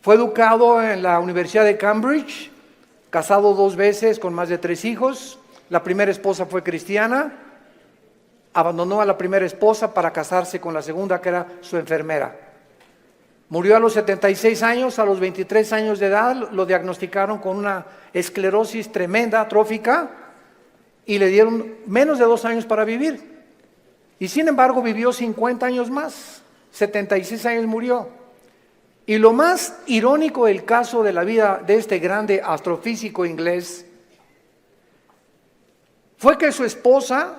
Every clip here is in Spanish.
Fue educado en la Universidad de Cambridge, casado 2 veces con más de 3 hijos. La primera esposa fue cristiana, abandonó a la primera esposa para casarse con la segunda, que era su enfermera. Murió a los 76 años, a los 23 años de edad lo diagnosticaron con una esclerosis tremenda, atrófica, y le dieron menos de 2 años para vivir. Y sin embargo vivió 50 años más, 76 años murió. Y lo más irónico del caso de la vida de este grande astrofísico inglés fue que su esposa,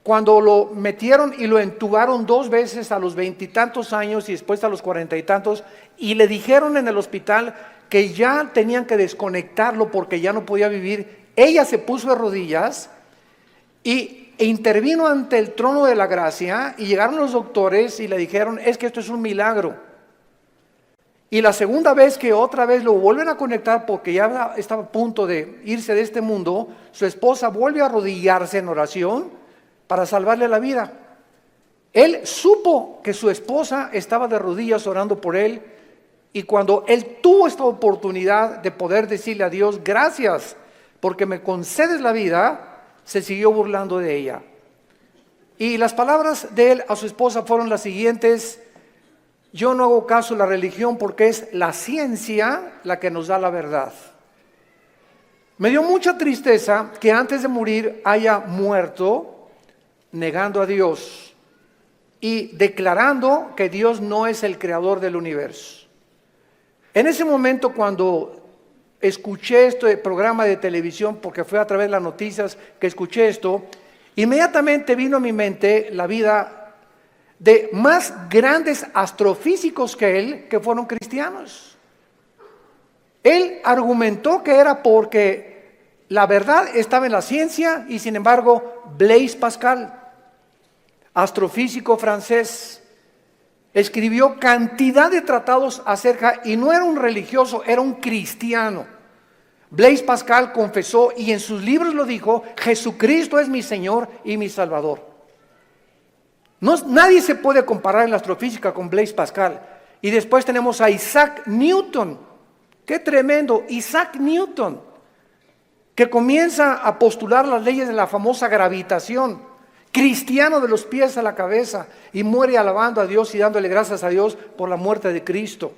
cuando lo metieron y lo entubaron 2 veces a los 20 y tantos años y después a los 40 y tantos, y le dijeron en el hospital que ya tenían que desconectarlo porque ya no podía vivir, ella se puso de rodillas e intervino ante el trono de la gracia, y llegaron los doctores y le dijeron: es que esto es un milagro. Y la segunda vez que otra vez lo vuelven a conectar porque ya estaba a punto de irse de este mundo, su esposa vuelve a arrodillarse en oración para salvarle la vida. Él supo que su esposa estaba de rodillas orando por él, y cuando él tuvo esta oportunidad de poder decirle a Dios: gracias porque me concedes la vida, se siguió burlando de ella. Y las palabras de él a su esposa fueron las siguientes: yo no hago caso a la religión porque es la ciencia la que nos da la verdad. Me dio mucha tristeza que antes de morir haya muerto negando a Dios y declarando que Dios no es el creador del universo. En ese momento, cuando escuché este programa de televisión, porque fue a través de las noticias que escuché esto, inmediatamente vino a mi mente la vida de más grandes astrofísicos que él, que fueron cristianos. Él argumentó que era porque la verdad estaba en la ciencia, y sin embargo Blaise Pascal, astrofísico francés, escribió cantidad de tratados acerca, y no era un religioso, era un cristiano. Blaise Pascal confesó, y en sus libros lo dijo: Jesucristo es mi Señor y mi Salvador. Nadie se puede comparar en la astrofísica con Blaise Pascal. Y después tenemos a Isaac Newton. ¡Qué tremendo! Isaac Newton, que comienza a postular las leyes de la famosa gravitación, cristiano de los pies a la cabeza, y muere alabando a Dios y dándole gracias a Dios por la muerte de Cristo.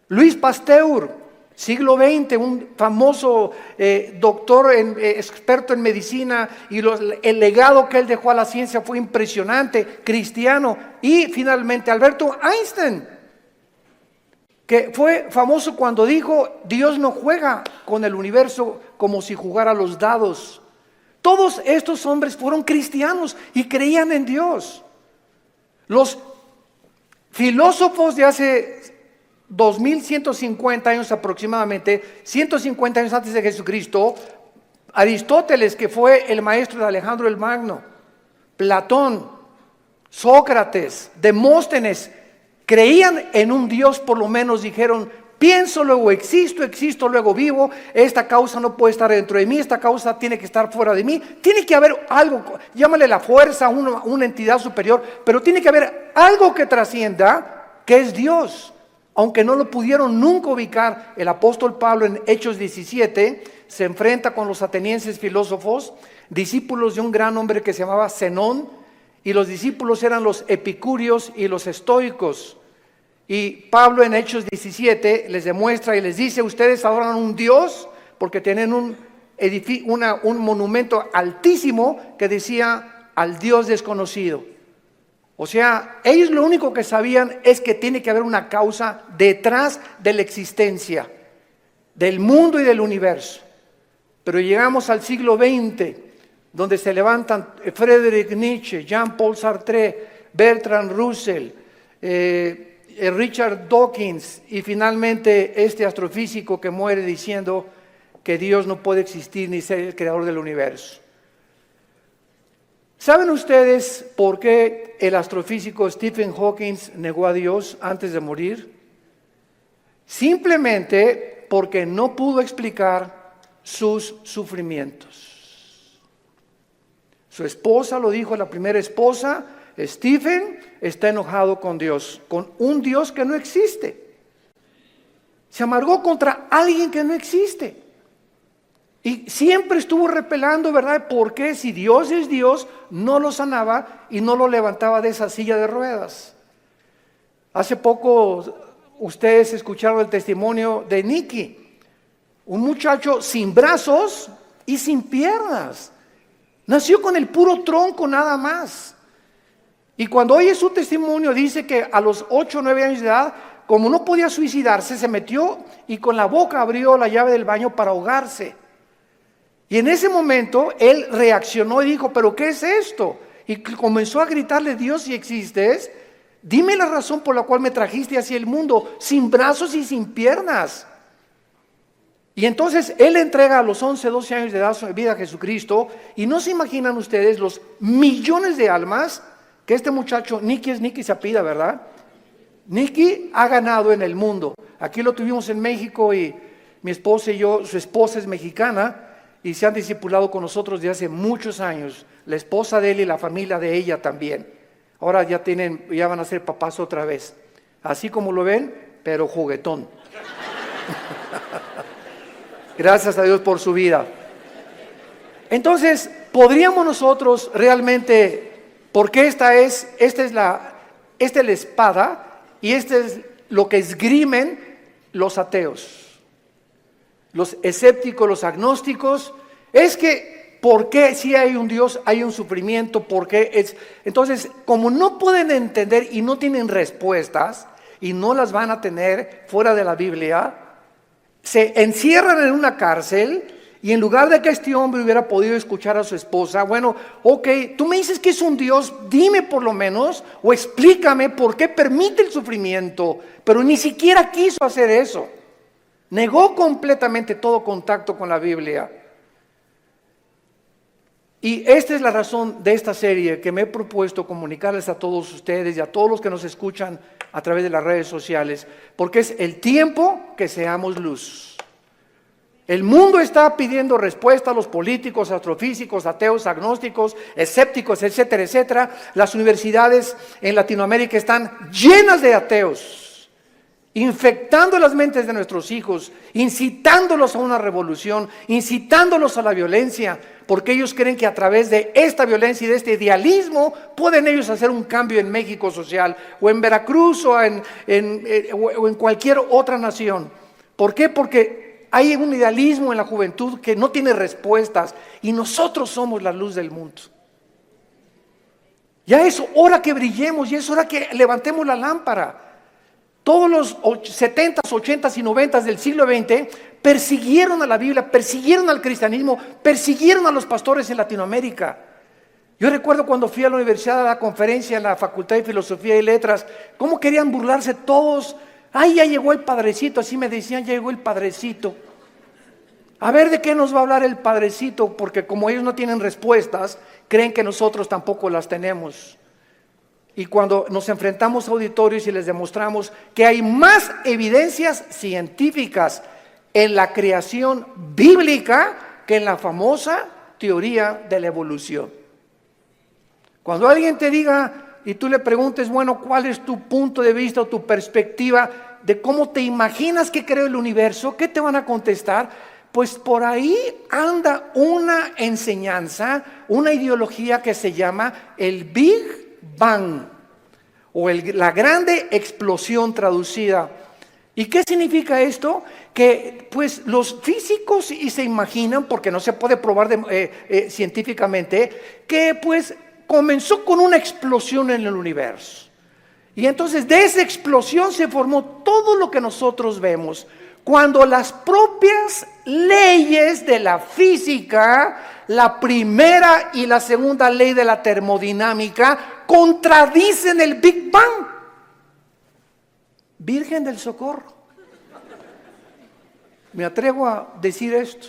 Louis Pasteur, siglo XX, un famoso doctor, experto en medicina, y el legado que él dejó a la ciencia fue impresionante, cristiano. Y finalmente Alberto Einstein, que fue famoso cuando dijo: Dios no juega con el universo como si jugara los dados. Todos estos hombres fueron cristianos y creían en Dios. Los filósofos de hace 2150 años aproximadamente, 150 años antes de Jesucristo, Aristóteles, que fue el maestro de Alejandro el Magno, Platón, Sócrates, Demóstenes, creían en un Dios. Por lo menos dijeron: pienso, luego existo, existo, luego vivo, esta causa no puede estar dentro de mí, esta causa tiene que estar fuera de mí, tiene que haber algo, llámale la fuerza, una entidad superior, pero tiene que haber algo que trascienda, que es Dios. Aunque no lo pudieron nunca ubicar, el apóstol Pablo en Hechos 17 se enfrenta con los atenienses filósofos, discípulos de un gran hombre que se llamaba Zenón, y los discípulos eran los epicúreos y los estoicos. Y Pablo en Hechos 17 les demuestra y les dice: ustedes adoran a un Dios porque tienen un monumento altísimo que decía: al Dios desconocido. O sea, ellos lo único que sabían es que tiene que haber una causa detrás de la existencia del mundo y del universo. Pero llegamos al siglo XX, donde se levantan Friedrich Nietzsche, Jean-Paul Sartre, Bertrand Russell, Richard Dawkins, y finalmente este astrofísico que muere diciendo que Dios no puede existir ni ser el creador del universo. ¿Saben ustedes por qué el astrofísico Stephen Hawking negó a Dios antes de morir? Simplemente porque no pudo explicar sus sufrimientos. Su esposa lo dijo, la primera esposa: Stephen está enojado con Dios, con un Dios que no existe. Se amargó contra alguien que no existe. Y siempre estuvo repelando, ¿verdad? ¿Por qué si Dios es Dios, no lo sanaba y no lo levantaba de esa silla de ruedas? Hace poco ustedes escucharon el testimonio de Nicky, un muchacho sin brazos y sin piernas. Nació con el puro tronco nada más. Y cuando oye su testimonio dice que a los 8 o 9 años de edad, como no podía suicidarse, se metió y con la boca abrió la llave del baño para ahogarse. Y en ese momento él reaccionó y dijo, ¿pero qué es esto? Y comenzó a gritarle, Dios, si existes, dime la razón por la cual me trajiste hacia el mundo, sin brazos y sin piernas. Y entonces él entrega a los 11, 12 años de edad su vida a Jesucristo. Y no se imaginan ustedes los millones de almas que este muchacho, Nicky se apellida, ¿verdad? Nicky ha ganado en el mundo. Aquí lo tuvimos en México y mi esposa y yo, su esposa es mexicana y se han discipulado con nosotros desde hace muchos años. La esposa de él y la familia de ella también. Ahora ya van a ser papás otra vez. Así como lo ven, pero juguetón. Gracias a Dios por su vida. Entonces, podríamos nosotros realmente, porque esta es la espada y este es lo que esgrimen los ateos, los escépticos, los agnósticos, es que ¿por qué si hay un Dios hay un sufrimiento? ¿Por qué es? Entonces, como no pueden entender y no tienen respuestas y no las van a tener fuera de la Biblia, se encierran en una cárcel y en lugar de que este hombre hubiera podido escuchar a su esposa, bueno, ok, tú me dices que es un Dios, dime por lo menos, o explícame por qué permite el sufrimiento, pero ni siquiera quiso hacer eso. Negó completamente todo contacto con la Biblia. Y esta es la razón de esta serie que me he propuesto comunicarles a todos ustedes y a todos los que nos escuchan a través de las redes sociales, porque es el tiempo que seamos luz. El mundo está pidiendo respuesta a los políticos, astrofísicos, ateos, agnósticos, escépticos, etcétera, etcétera. Las universidades en Latinoamérica están llenas de ateos, infectando las mentes de nuestros hijos, incitándolos a una revolución, incitándolos a la violencia, porque ellos creen que a través de esta violencia y de este idealismo pueden ellos hacer un cambio en México social, o en Veracruz, o en cualquier otra nación. ¿Por qué? Porque hay un idealismo en la juventud que no tiene respuestas y nosotros somos la luz del mundo. Ya es hora que brillemos, ya es hora que levantemos la lámpara. Todos los 70s, 80s y 90s del siglo XX persiguieron a la Biblia, persiguieron al cristianismo, persiguieron a los pastores en Latinoamérica. Yo recuerdo cuando fui a la universidad a la conferencia en la Facultad de Filosofía y Letras, cómo querían burlarse todos. Ay, ya llegó el padrecito, así me decían, ya llegó el padrecito. A ver de qué nos va a hablar el padrecito, porque como ellos no tienen respuestas, creen que nosotros tampoco las tenemos. Y cuando nos enfrentamos a auditorios y les demostramos que hay más evidencias científicas en la creación bíblica que en la famosa teoría de la evolución. Cuando alguien te diga y tú le preguntes, bueno, ¿cuál es tu punto de vista o tu perspectiva de cómo te imaginas que creó el universo? ¿Qué te van a contestar? Pues por ahí anda una enseñanza, una ideología que se llama el Big Bang o la grande explosión traducida. ¿Y qué significa esto? Que pues los físicos y se imaginan, porque no se puede probar científicamente, que pues comenzó con una explosión en el universo. Y entonces de esa explosión se formó todo lo que nosotros vemos. Cuando las propias leyes de la física, la primera y la segunda ley de la termodinámica, contradicen el Big Bang. Virgen del Socorro. Me atrevo a decir esto.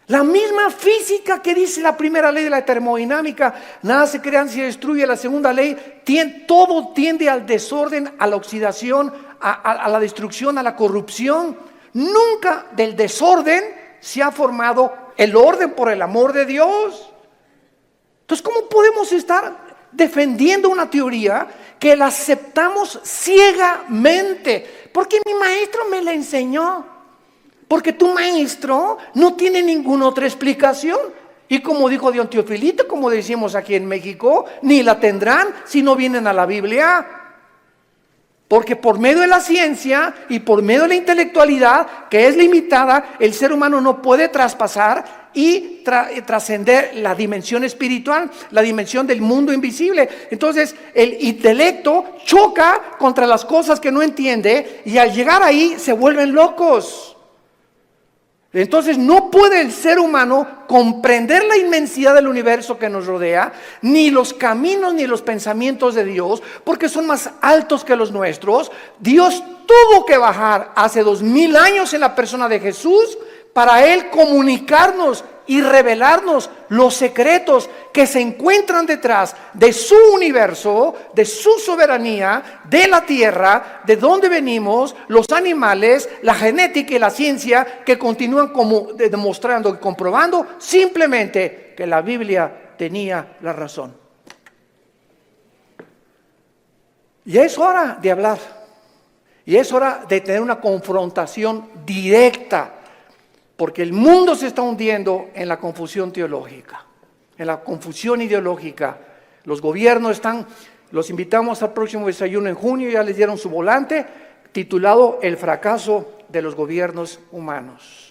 La misma física que dice la primera ley de la termodinámica, nada se crea ni se destruye, la segunda ley, todo tiende al desorden, a la oxidación, a la destrucción, a la corrupción. Nunca del desorden se ha formado el orden, por el amor de Dios. Entonces, ¿cómo podemos estar defendiendo una teoría que la aceptamos ciegamente? Porque mi maestro me le enseñó? Porque tu maestro no tiene ninguna otra explicación. Y como dijo Don Teofilito, como decimos aquí en México, ni la tendrán si no vienen a la Biblia. Porque por medio de la ciencia y por medio de la intelectualidad, que es limitada, el ser humano no puede traspasar y trascender la dimensión espiritual, la dimensión del mundo invisible. Entonces el intelecto choca contra las cosas que no entiende y al llegar ahí se vuelven locos. Entonces no puede el ser humano comprender la inmensidad del universo que nos rodea, ni los caminos ni los pensamientos de Dios, porque son más altos que los nuestros. Dios tuvo que bajar hace 2000 años en la persona de Jesús para Él comunicarnos y revelarnos los secretos que se encuentran detrás de su universo, de su soberanía, de la tierra, de dónde venimos, los animales, la genética y la ciencia que continúan como demostrando y comprobando simplemente que la Biblia tenía la razón. Y es hora de hablar, y es hora de tener una confrontación directa. Porque el mundo se está hundiendo en la confusión teológica, en la confusión ideológica. Los gobiernos los invitamos al próximo desayuno en junio, ya les dieron su volante, titulado El fracaso de los gobiernos humanos.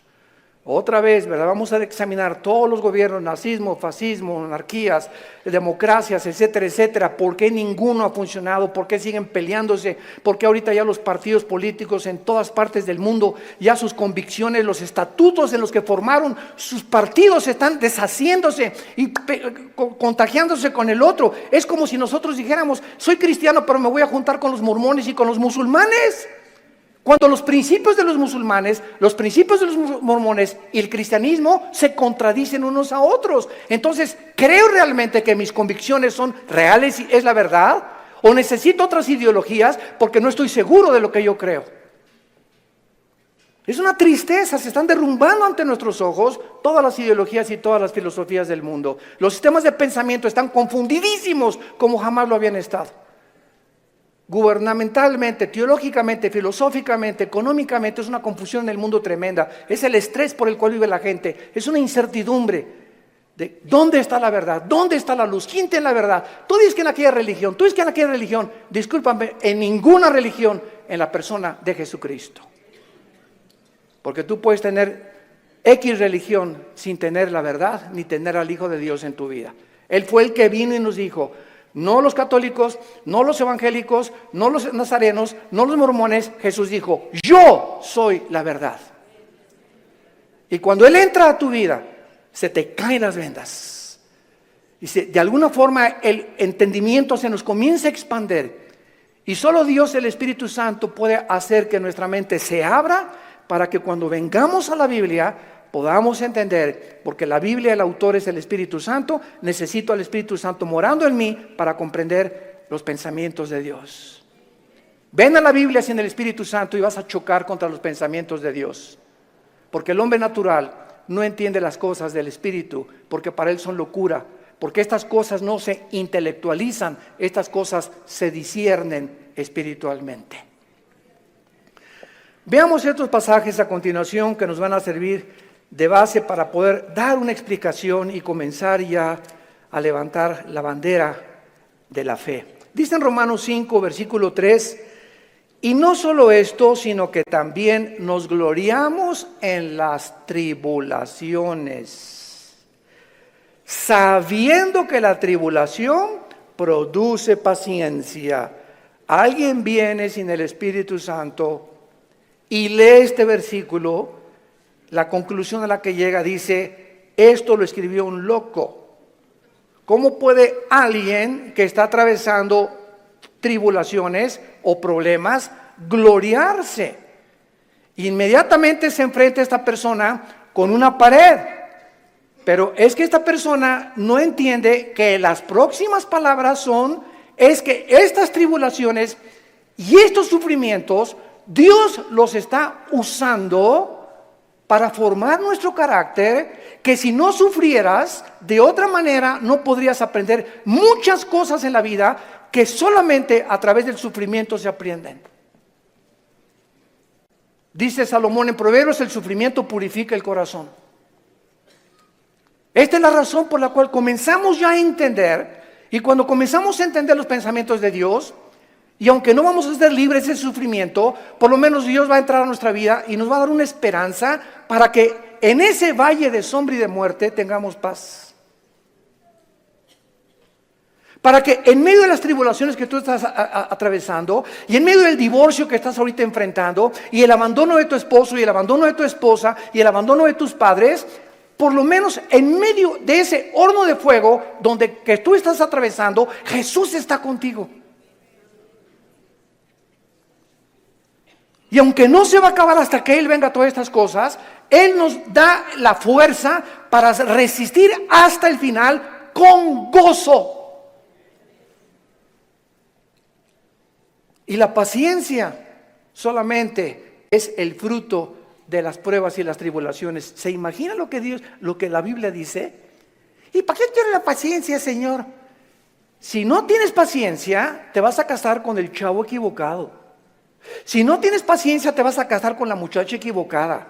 Otra vez, ¿verdad? Vamos a examinar todos los gobiernos, nazismo, fascismo, monarquías, democracias, etcétera, etcétera. ¿Por qué ninguno ha funcionado? ¿Por qué siguen peleándose? ¿Por qué ahorita ya los partidos políticos en todas partes del mundo, ya sus convicciones, los estatutos en los que formaron sus partidos están deshaciéndose y contagiándose con el otro? Es como si nosotros dijéramos, soy cristiano pero me voy a juntar con los mormones y con los musulmanes. Cuando los principios de los musulmanes, los principios de los mormones y el cristianismo se contradicen unos a otros. Entonces, ¿creo realmente que mis convicciones son reales y es la verdad? ¿O necesito otras ideologías porque no estoy seguro de lo que yo creo? Es una tristeza, se están derrumbando ante nuestros ojos todas las ideologías y todas las filosofías del mundo. Los sistemas de pensamiento están confundidísimos como jamás lo habían estado. Gubernamentalmente, teológicamente, filosóficamente, económicamente, es una confusión en el mundo tremenda. Es el estrés por el cual vive la gente. Es una incertidumbre de dónde está la verdad, dónde está la luz, quién tiene la verdad. Tú dices que en aquella religión, tú dices que en aquella religión. Discúlpame, en ninguna religión en la persona de Jesucristo. Porque tú puedes tener X religión sin tener la verdad, ni tener al Hijo de Dios en tu vida. Él fue el que vino y nos dijo, no los católicos, no los evangélicos, no los nazarenos, no los mormones. Jesús dijo, yo soy la verdad. Y cuando Él entra a tu vida, se te caen las vendas. Y de alguna forma el entendimiento se nos comienza a expandir. Y solo Dios, el Espíritu Santo, puede hacer que nuestra mente se abra para que cuando vengamos a la Biblia podamos entender, porque la Biblia, el autor es el Espíritu Santo, necesito al Espíritu Santo morando en mí para comprender los pensamientos de Dios. Ven a la Biblia sin el Espíritu Santo y vas a chocar contra los pensamientos de Dios, porque el hombre natural no entiende las cosas del Espíritu, porque para él son locura, porque estas cosas no se intelectualizan, estas cosas se disciernen espiritualmente. Veamos ciertos pasajes a continuación que nos van a servir de base para poder dar una explicación y comenzar ya a levantar la bandera de la fe. Dice en Romanos 5, versículo 3, y no solo esto, sino que también nos gloriamos en las tribulaciones, sabiendo que la tribulación produce paciencia. Alguien viene sin el Espíritu Santo y lee este versículo, la conclusión a la que llega dice, esto lo escribió un loco. ¿Cómo puede alguien que está atravesando tribulaciones o problemas gloriarse? Inmediatamente se enfrenta esta persona con una pared. Pero es que esta persona no entiende que las próximas palabras es que estas tribulaciones y estos sufrimientos Dios los está usando para formar nuestro carácter, que si no sufrieras, de otra manera no podrías aprender muchas cosas en la vida que solamente a través del sufrimiento se aprenden. Dice Salomón en Proverbios, el sufrimiento purifica el corazón. Esta es la razón por la cual comenzamos ya a entender, y cuando comenzamos a entender los pensamientos de Dios, y aunque no vamos a ser libres del sufrimiento, por lo menos Dios va a entrar a nuestra vida y nos va a dar una esperanza para que en ese valle de sombra y de muerte tengamos paz. Para que en medio de las tribulaciones que tú estás atravesando, y en medio del divorcio que estás ahorita enfrentando, y el abandono de tu esposo, y el abandono de tu esposa, y el abandono de tus padres, por lo menos en medio de ese horno de fuego donde que tú estás atravesando, Jesús está contigo. Y aunque no se va a acabar hasta que Él venga a todas estas cosas, Él nos da la fuerza para resistir hasta el final con gozo. Y la paciencia solamente es el fruto de las pruebas y las tribulaciones. ¿Se imagina lo que la Biblia dice? ¿Y para qué quiere la paciencia, Señor? Si no tienes paciencia, te vas a casar con el chavo equivocado. Si no tienes paciencia, te vas a casar con la muchacha equivocada.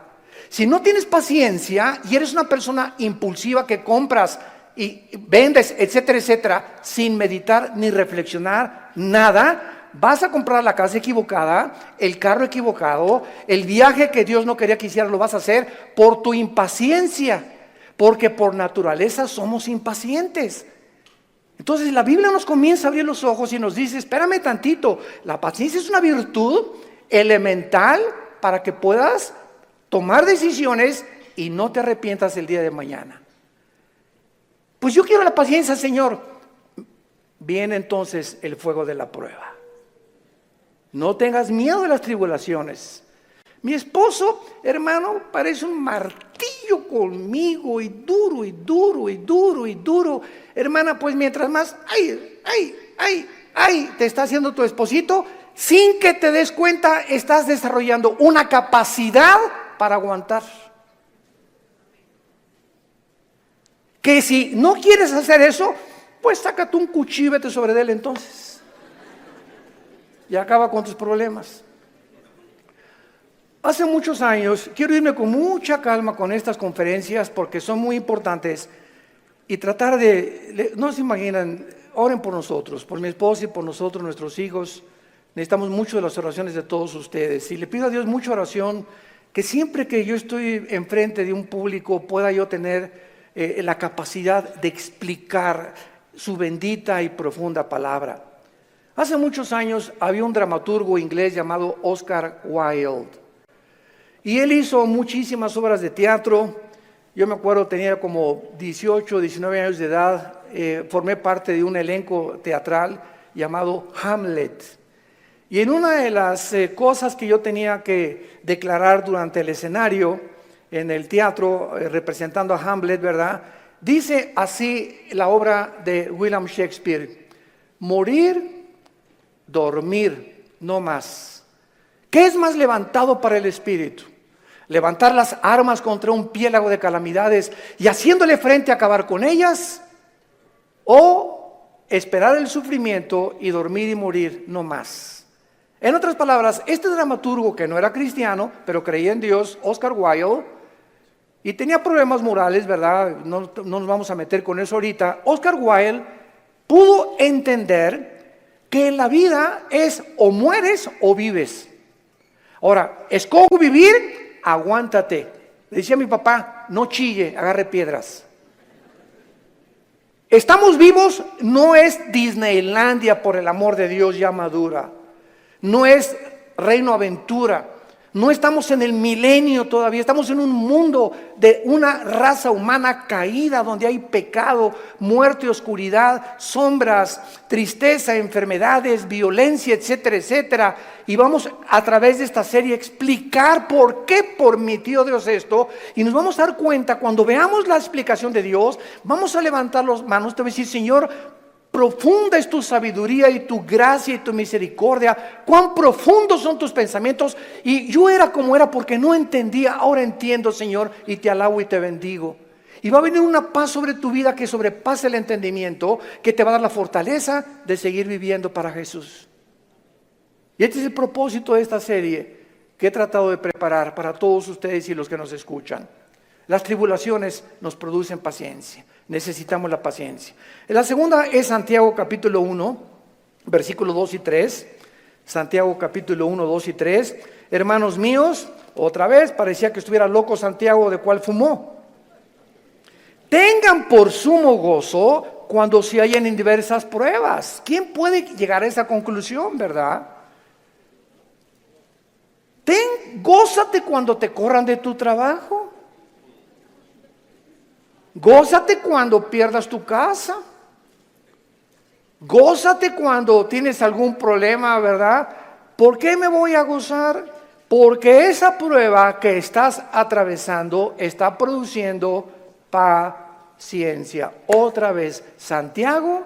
Si no tienes paciencia y eres una persona impulsiva que compras y vendes, etcétera, etcétera, sin meditar ni reflexionar nada, vas a comprar la casa equivocada, el carro equivocado, el viaje que Dios no quería que hicieras lo vas a hacer por tu impaciencia, porque por naturaleza somos impacientes. Entonces la Biblia nos comienza a abrir los ojos y nos dice, espérame tantito, la paciencia es una virtud elemental para que puedas tomar decisiones y no te arrepientas el día de mañana. Pues yo quiero la paciencia, Señor. Viene entonces el fuego de la prueba. No tengas miedo de las tribulaciones. Mi esposo, hermano, parece un martillo conmigo y duro y duro y duro y duro. Hermana, pues mientras más, te está haciendo tu esposito, sin que te des cuenta, estás desarrollando una capacidad para aguantar. Que si no quieres hacer eso, pues sácate un cuchillo y vete sobre él entonces. Y acaba con tus problemas. Hace muchos años, quiero irme con mucha calma con estas conferencias porque son muy importantes y tratar no se imaginan, oren por nosotros, por mi esposa y por nosotros, nuestros hijos. Necesitamos mucho de las oraciones de todos ustedes y le pido a Dios mucha oración, que siempre que yo estoy enfrente de un público pueda yo tener la capacidad de explicar su bendita y profunda palabra. Hace muchos años había un dramaturgo inglés llamado Oscar Wilde. Y él hizo muchísimas obras de teatro. Yo me acuerdo, tenía como 18, 19 años de edad. Formé parte de un elenco teatral llamado Hamlet. Y en una de las cosas que yo tenía que declarar durante el escenario, en el teatro, representando a Hamlet, ¿verdad? Dice así la obra de William Shakespeare: morir, dormir, no más. ¿Qué es más levantado para el espíritu? ¿Levantar las armas contra un piélago de calamidades y haciéndole frente a acabar con ellas? ¿O esperar el sufrimiento y dormir y morir no más? En otras palabras, este dramaturgo que no era cristiano, pero creía en Dios, Oscar Wilde, y tenía problemas morales, ¿verdad? No nos vamos a meter con eso ahorita. Oscar Wilde pudo entender que en la vida es o mueres o vives. Ahora, escojo vivir, aguántate. Le decía a mi papá, no chille, agarre piedras. Estamos vivos, no es Disneylandia, por el amor de Dios, ya madura. No es Reino Aventura. No estamos en el milenio todavía, estamos en un mundo de una raza humana caída, donde hay pecado, muerte, oscuridad, sombras, tristeza, enfermedades, violencia, etcétera, etcétera. Y vamos a través de esta serie a explicar por qué permitió Dios esto. Y nos vamos a dar cuenta, cuando veamos la explicación de Dios, vamos a levantar las manos, te voy a decir, Señor, profunda es tu sabiduría y tu gracia y tu misericordia. Cuán profundos son tus pensamientos. Y yo era como era porque no entendía. Ahora entiendo, Señor, y te alabo y te bendigo. Y va a venir una paz sobre tu vida que sobrepase el entendimiento, que te va a dar la fortaleza de seguir viviendo para Jesús. Y este es el propósito de esta serie. que he tratado de preparar para todos ustedes y los que nos escuchan. Las tribulaciones nos producen paciencia. Necesitamos la paciencia. La segunda es Santiago capítulo 1, versículos 2 y 3. Santiago capítulo 1, 2 y 3. Hermanos míos, otra vez parecía que estuviera loco Santiago, de cuál fumó. Tengan por sumo gozo cuando se hallen en diversas pruebas. ¿Quién puede llegar a esa conclusión, verdad? Gózate cuando te corran de tu trabajo. Gózate cuando pierdas tu casa. Gózate cuando tienes algún problema, ¿verdad? ¿Por qué me voy a gozar? Porque esa prueba que estás atravesando está produciendo paciencia. Otra vez, Santiago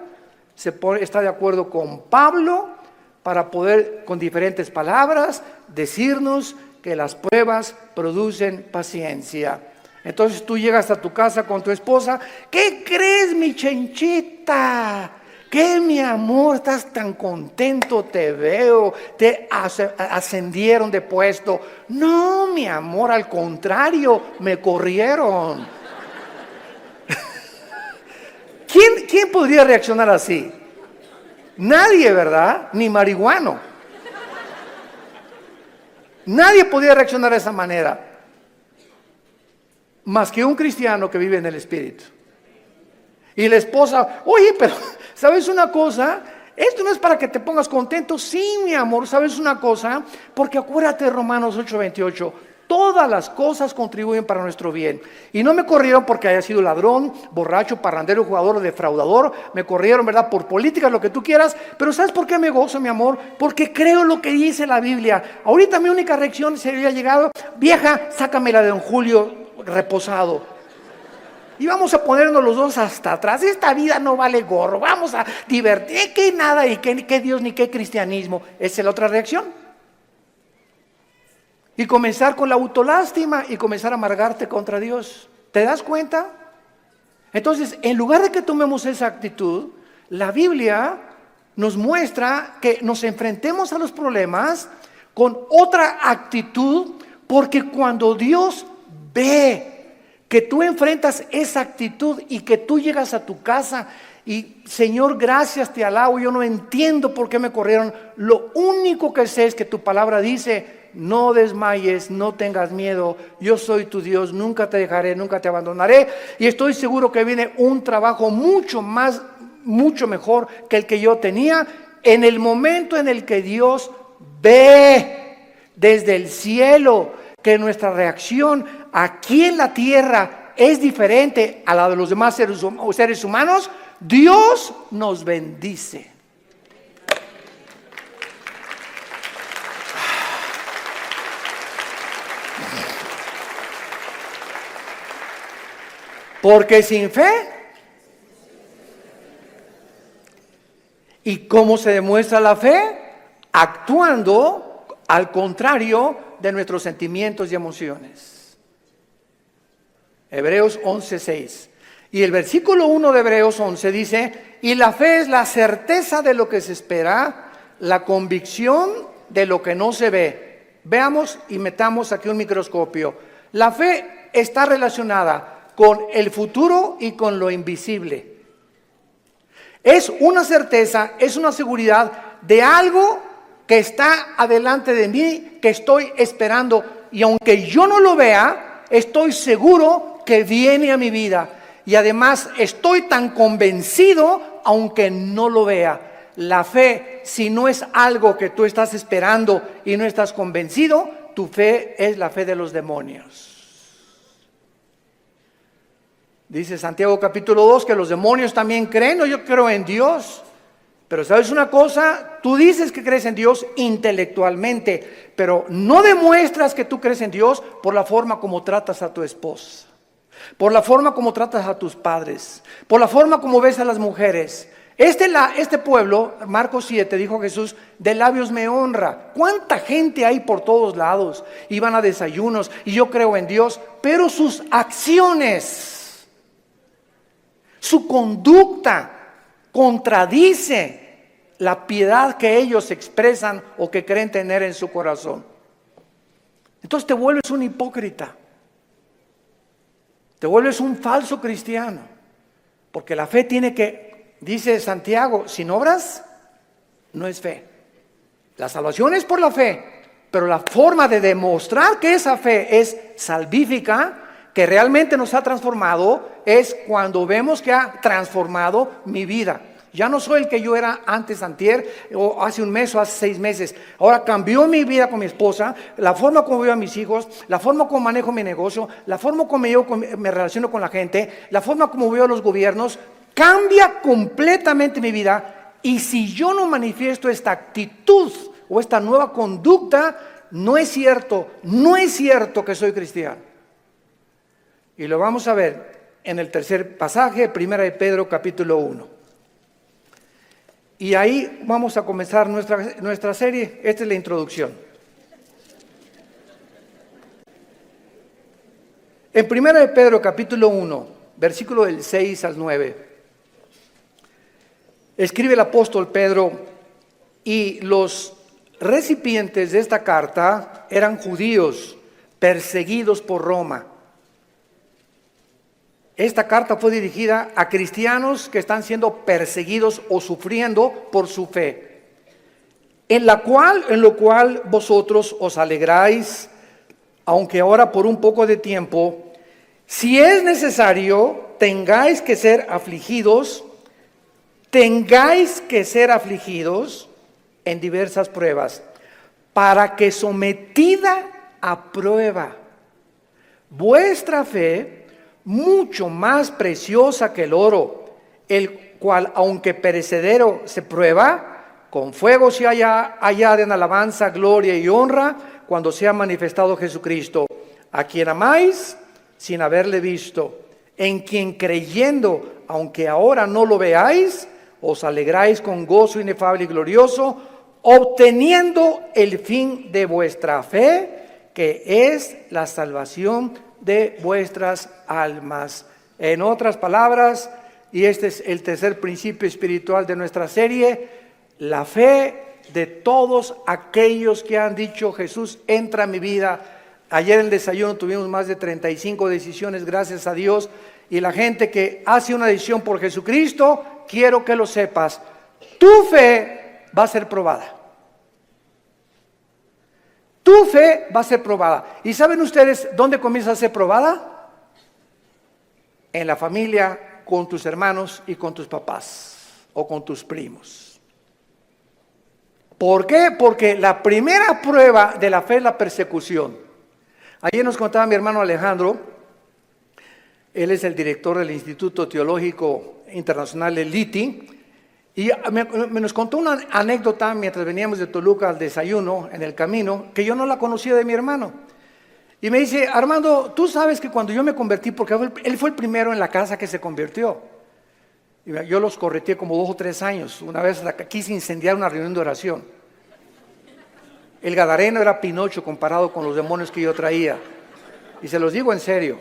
está de acuerdo con Pablo para poder, con diferentes palabras, decirnos que las pruebas producen paciencia. Entonces tú llegas a tu casa con tu esposa. ¿Qué crees, mi chenchita? ¿Qué, mi amor? Estás tan contento, te veo, te ascendieron de puesto. No, mi amor, al contrario, me corrieron. ¿Quién podría reaccionar así? Nadie, ¿verdad? Ni marihuano. Nadie podía reaccionar de esa manera, más que un cristiano que vive en el Espíritu. Y la esposa, oye, pero ¿sabes una cosa? Esto no es para que te pongas contento. Sí, mi amor, ¿sabes una cosa? Porque acuérdate de Romanos 8:28. Todas las cosas contribuyen para nuestro bien. Y no me corrieron porque haya sido ladrón, borracho, parrandero, jugador o defraudador. Me corrieron, ¿verdad? Por políticas, lo que tú quieras. Pero ¿sabes por qué me gozo, mi amor? Porque creo lo que dice la Biblia. Ahorita mi única reacción se había llegado: vieja, sácamela de don Julio reposado. Y vamos a ponernos los dos hasta atrás. Esta vida no vale gorro. Vamos a divertir. Que nada, y que Dios, ni qué cristianismo. Esa es la otra reacción. Y comenzar con la autolástima y comenzar a amargarte contra Dios. ¿Te das cuenta? Entonces, en lugar de que tomemos esa actitud, la Biblia nos muestra que nos enfrentemos a los problemas con otra actitud, porque cuando Dios ve que tú enfrentas esa actitud y que tú llegas a tu casa y Señor, gracias, te alabo, yo no entiendo por qué me corrieron, lo único que sé es que tu palabra dice: no desmayes, no tengas miedo, yo soy tu Dios, nunca te dejaré, nunca te abandonaré. Y estoy seguro que viene un trabajo mucho mejor que el que yo tenía. En el momento en el que Dios ve desde el cielo que nuestra reacción aquí en la tierra es diferente a la de los demás seres humanos, Dios nos bendice. Porque sin fe, ¿y cómo se demuestra la fe? Actuando al contrario de nuestros sentimientos y emociones. Hebreos 11:6. Y el versículo 1 de Hebreos 11 dice: y la fe es la certeza de lo que se espera, la convicción de lo que no se ve. Veamos y metamos aquí un microscopio. La fe está relacionada con el futuro y con lo invisible. Es una certeza, es una seguridad de algo que está adelante de mí, que estoy esperando, y aunque yo no lo vea, estoy seguro que viene a mi vida. Y además estoy tan convencido aunque no lo vea. La fe, si no es algo que tú estás esperando y no estás convencido, tu fe es la fe de los demonios. Dice Santiago capítulo 2 que los demonios también creen. No, yo creo en Dios. Pero ¿sabes una cosa? Tú dices que crees en Dios intelectualmente, pero no demuestras que tú crees en Dios por la forma como tratas a tu esposa, por la forma como tratas a tus padres, por la forma como ves a las mujeres. Este pueblo, Marcos 7, dijo Jesús, de labios me honra. ¿Cuánta gente hay por todos lados? Iban a desayunos y yo creo en Dios, pero sus acciones, su conducta contradice la piedad que ellos expresan o que creen tener en su corazón. Entonces te vuelves un hipócrita. Te vuelves un falso cristiano. Porque la fe tiene que, dice Santiago, sin obras no es fe. La salvación es por la fe, pero la forma de demostrar que esa fe es salvífica, que realmente nos ha transformado, es cuando vemos que ha transformado mi vida. Ya no soy el que yo era antes, antier, o hace un mes o hace 6 meses. Ahora cambió mi vida con mi esposa, la forma como veo a mis hijos, la forma como manejo mi negocio, la forma como me relaciono con la gente, la forma como veo a los gobiernos. Cambia completamente mi vida. Y si yo no manifiesto esta actitud o esta nueva conducta, no es cierto que soy cristiano. Y lo vamos a ver en el tercer pasaje, 1 de Pedro capítulo 1. Y ahí vamos a comenzar nuestra serie. Esta es la introducción. En 1 de Pedro capítulo 1, versículo del 6 al 9, escribe el apóstol Pedro, y los recipientes de esta carta eran judíos perseguidos por Roma. Esta carta fue dirigida a cristianos que están siendo perseguidos o sufriendo por su fe, en lo cual vosotros os alegráis, aunque ahora por un poco de tiempo, si es necesario, tengáis que ser afligidos en diversas pruebas, para que sometida a prueba vuestra fe, mucho más preciosa que el oro, el cual aunque perecedero se prueba, con fuego se hallada en alabanza, gloria y honra, cuando sea manifestado Jesucristo, a quien amáis sin haberle visto, en quien creyendo, aunque ahora no lo veáis, os alegráis con gozo inefable y glorioso, obteniendo el fin de vuestra fe, que es la salvación de vuestras almas. En otras palabras, y este es el tercer principio espiritual de nuestra serie, la fe de todos aquellos que han dicho: Jesús, entra en mi vida. Ayer en el desayuno tuvimos más de 35 decisiones, gracias a Dios, y la gente que hace una decisión por Jesucristo, quiero que lo sepas, tu fe va a ser probada. Tu fe va a ser probada. ¿Y saben ustedes dónde comienza a ser probada? En la familia, con tus hermanos y con tus papás o con tus primos. ¿Por qué? Porque la primera prueba de la fe es la persecución. Ayer nos contaba mi hermano Alejandro, él es el director del Instituto Teológico Internacional del ITI, y nos contó una anécdota mientras veníamos de Toluca al desayuno en el camino, que yo no la conocía de mi hermano. Y me dice: Armando, tú sabes que cuando yo me convertí, porque él fue el primero en la casa que se convirtió. Y yo los correteé como 2 o 3 años. Una vez quise incendiar una reunión de oración. El gadareno era Pinocho comparado con los demonios que yo traía. Y se los digo en serio.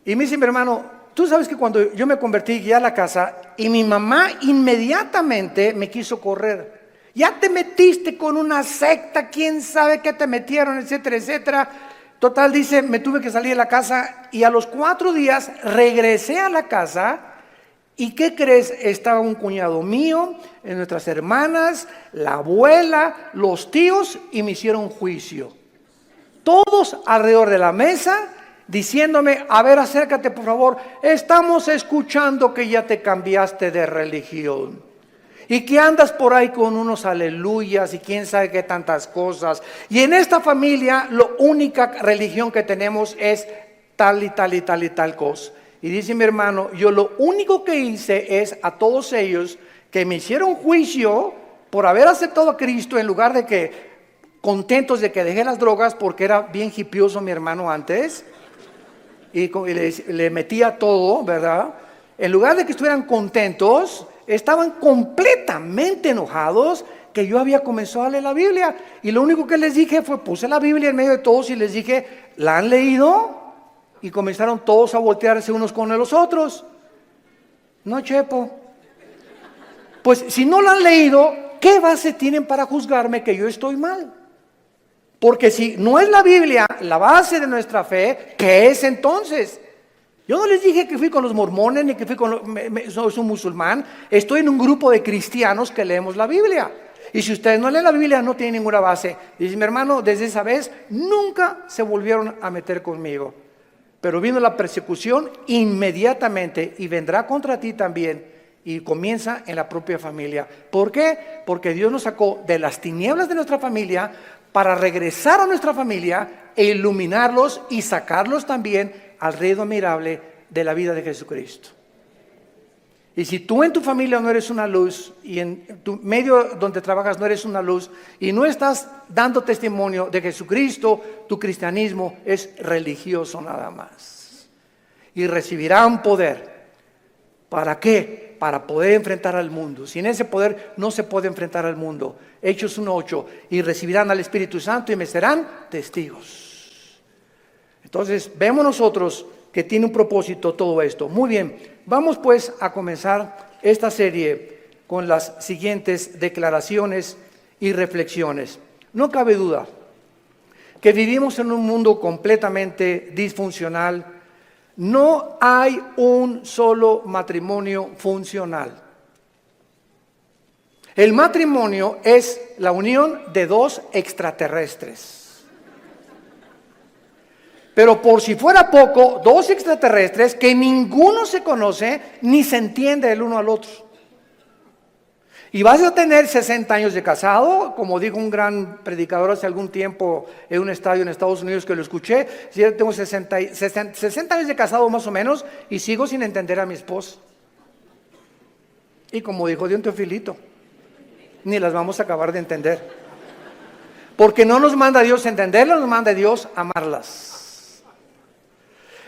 Y me dice mi hermano: tú sabes que cuando yo me convertí, guié a la casa, y mi mamá inmediatamente me quiso correr. Ya te metiste con una secta, quién sabe qué te metieron, etcétera, etcétera. Total, dice, me tuve que salir de la casa, y a los 4 días regresé a la casa. ¿Y qué crees? Estaba un cuñado mío, nuestras hermanas, la abuela, los tíos, y me hicieron juicio. Todos alrededor de la mesa, diciéndome: a ver, acércate por favor, estamos escuchando que ya te cambiaste de religión y que andas por ahí con unos aleluyas y quién sabe qué tantas cosas, y en esta familia la única religión que tenemos es tal y tal y tal y tal cosa. Y dice mi hermano: yo lo único que hice es a todos ellos que me hicieron juicio por haber aceptado a Cristo, en lugar de que contentos de que dejé las drogas, porque era bien hipioso mi hermano antes, y le metía todo, ¿verdad? En lugar de que estuvieran contentos, estaban completamente enojados que yo había comenzado a leer la Biblia. Y lo único que les dije fue, puse la Biblia en medio de todos y les dije: ¿la han leído? Y comenzaron todos a voltearse unos con los otros. No, Chepo. Pues si no la han leído, ¿qué base tienen para juzgarme que yo estoy mal? Porque si no es la Biblia la base de nuestra fe, ¿qué es entonces? Yo no les dije que fui con los mormones ni que fui con soy un musulmán. Estoy en un grupo de cristianos que leemos la Biblia. Y si ustedes no leen la Biblia, no tienen ninguna base. Dice mi hermano, desde esa vez nunca se volvieron a meter conmigo. Pero vino la persecución inmediatamente y vendrá contra ti también. Y comienza en la propia familia. ¿Por qué? Porque Dios nos sacó de las tinieblas de nuestra familia para regresar a nuestra familia e iluminarlos y sacarlos también al reino admirable de la vida de Jesucristo. Y si tú en tu familia no eres una luz y en tu medio donde trabajas no eres una luz y no estás dando testimonio de Jesucristo, tu cristianismo es religioso nada más. Y recibirán poder. ¿Para qué? Para poder enfrentar al mundo. Sin ese poder no se puede enfrentar al mundo. Hechos 1:8. Y recibirán al Espíritu Santo y me serán testigos. Entonces vemos nosotros que tiene un propósito todo esto. Muy bien, vamos pues a comenzar esta serie con las siguientes declaraciones y reflexiones. No cabe duda que vivimos en un mundo completamente disfuncional. No hay un solo matrimonio funcional. El matrimonio es la unión de dos extraterrestres. Pero por si fuera poco, dos extraterrestres que ninguno se conoce ni se entiende el uno al otro. Y vas a tener 60 años de casado, como dijo un gran predicador hace algún tiempo en un estadio en Estados Unidos que lo escuché. Yo tengo 60 años de casado más o menos y sigo sin entender a mi esposa. Y como dijo Dion Teofilito, ni las vamos a acabar de entender. Porque no nos manda Dios a entenderlas, nos manda Dios a amarlas.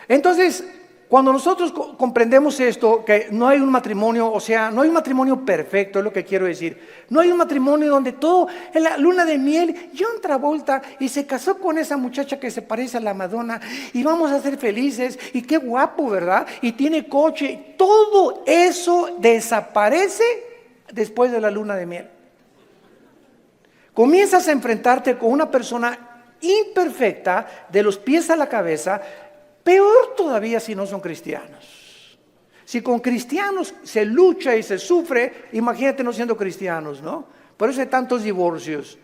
Entonces, cuando nosotros comprendemos esto, que no hay un matrimonio, o sea, no hay un matrimonio perfecto, es lo que quiero decir. No hay un matrimonio donde todo, en la luna de miel, John Travolta y se casó con esa muchacha que se parece a la Madonna y vamos a ser felices y qué guapo, ¿verdad? Y tiene coche. Todo eso desaparece después de la luna de miel. Comienzas a enfrentarte con una persona imperfecta de los pies a la cabeza. Peor todavía si no son cristianos. Si con cristianos se lucha y se sufre, imagínate no siendo cristianos, ¿no? Por eso hay tantos divorcios.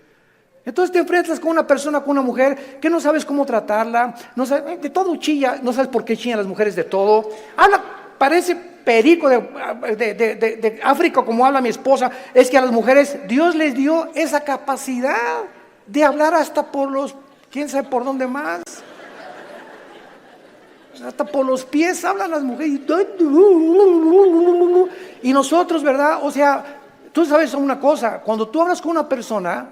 Entonces te enfrentas con una persona, con una mujer que no sabes cómo tratarla, no sabes, de todo chilla, no sabes por qué chillan las mujeres de todo. Habla, parece perico de África como habla mi esposa. Es que a las mujeres Dios les dio esa capacidad de hablar hasta por los, quién sabe por dónde más. Hasta por los pies hablan las mujeres. Y nosotros, ¿verdad? O sea, tú sabes una cosa. Cuando tú hablas con una persona,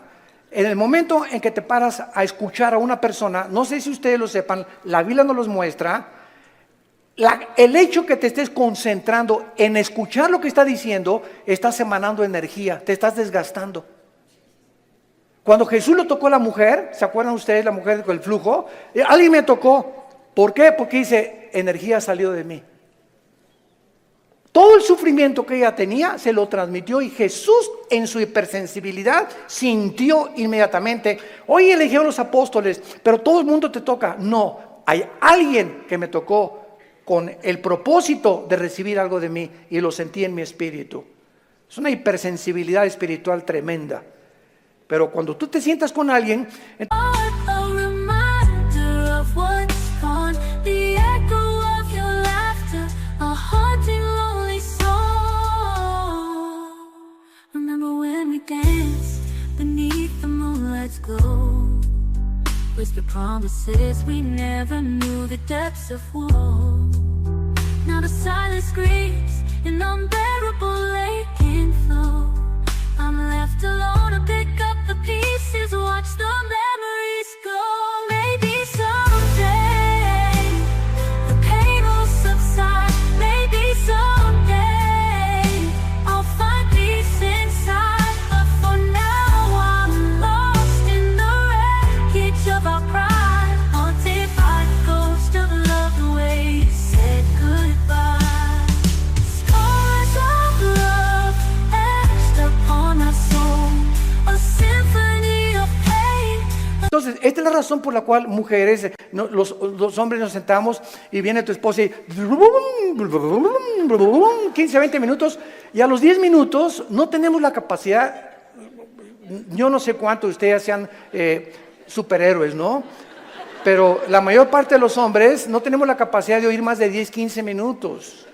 en el momento en que te paras a escuchar a una persona, no sé si ustedes lo sepan, la Biblia nos los muestra, el hecho que te estés concentrando en escuchar lo que está diciendo, estás emanando energía, te estás desgastando. Cuando Jesús lo tocó a la mujer, ¿se acuerdan ustedes la mujer con el flujo? Alguien me tocó. ¿Por qué? Porque dice, energía salió de mí. Todo el sufrimiento que ella tenía se lo transmitió y Jesús en su hipersensibilidad sintió inmediatamente. Hoy eligieron los apóstoles, pero todo el mundo te toca. No, hay alguien que me tocó con el propósito de recibir algo de mí y lo sentí en mi espíritu. Es una hipersensibilidad espiritual tremenda. Pero cuando tú te sientas con alguien... Dance beneath the moonlight's glow. Whisper promises we never knew the depths of woe. Now the silence screams an unbearable aching flow. I'm left alone to pick up the pieces, watch the memories go. Maybe someday the pain will subside. Maybe someday I'll find peace inside. la razón por la cual mujeres, los hombres nos sentamos y viene tu esposa y 15, 20 minutos y a los 10 minutos no tenemos la capacidad, yo no sé cuántos de ustedes sean superhéroes, ¿no? Pero la mayor parte de los hombres no tenemos la capacidad de oír más de 10, 15 minutos.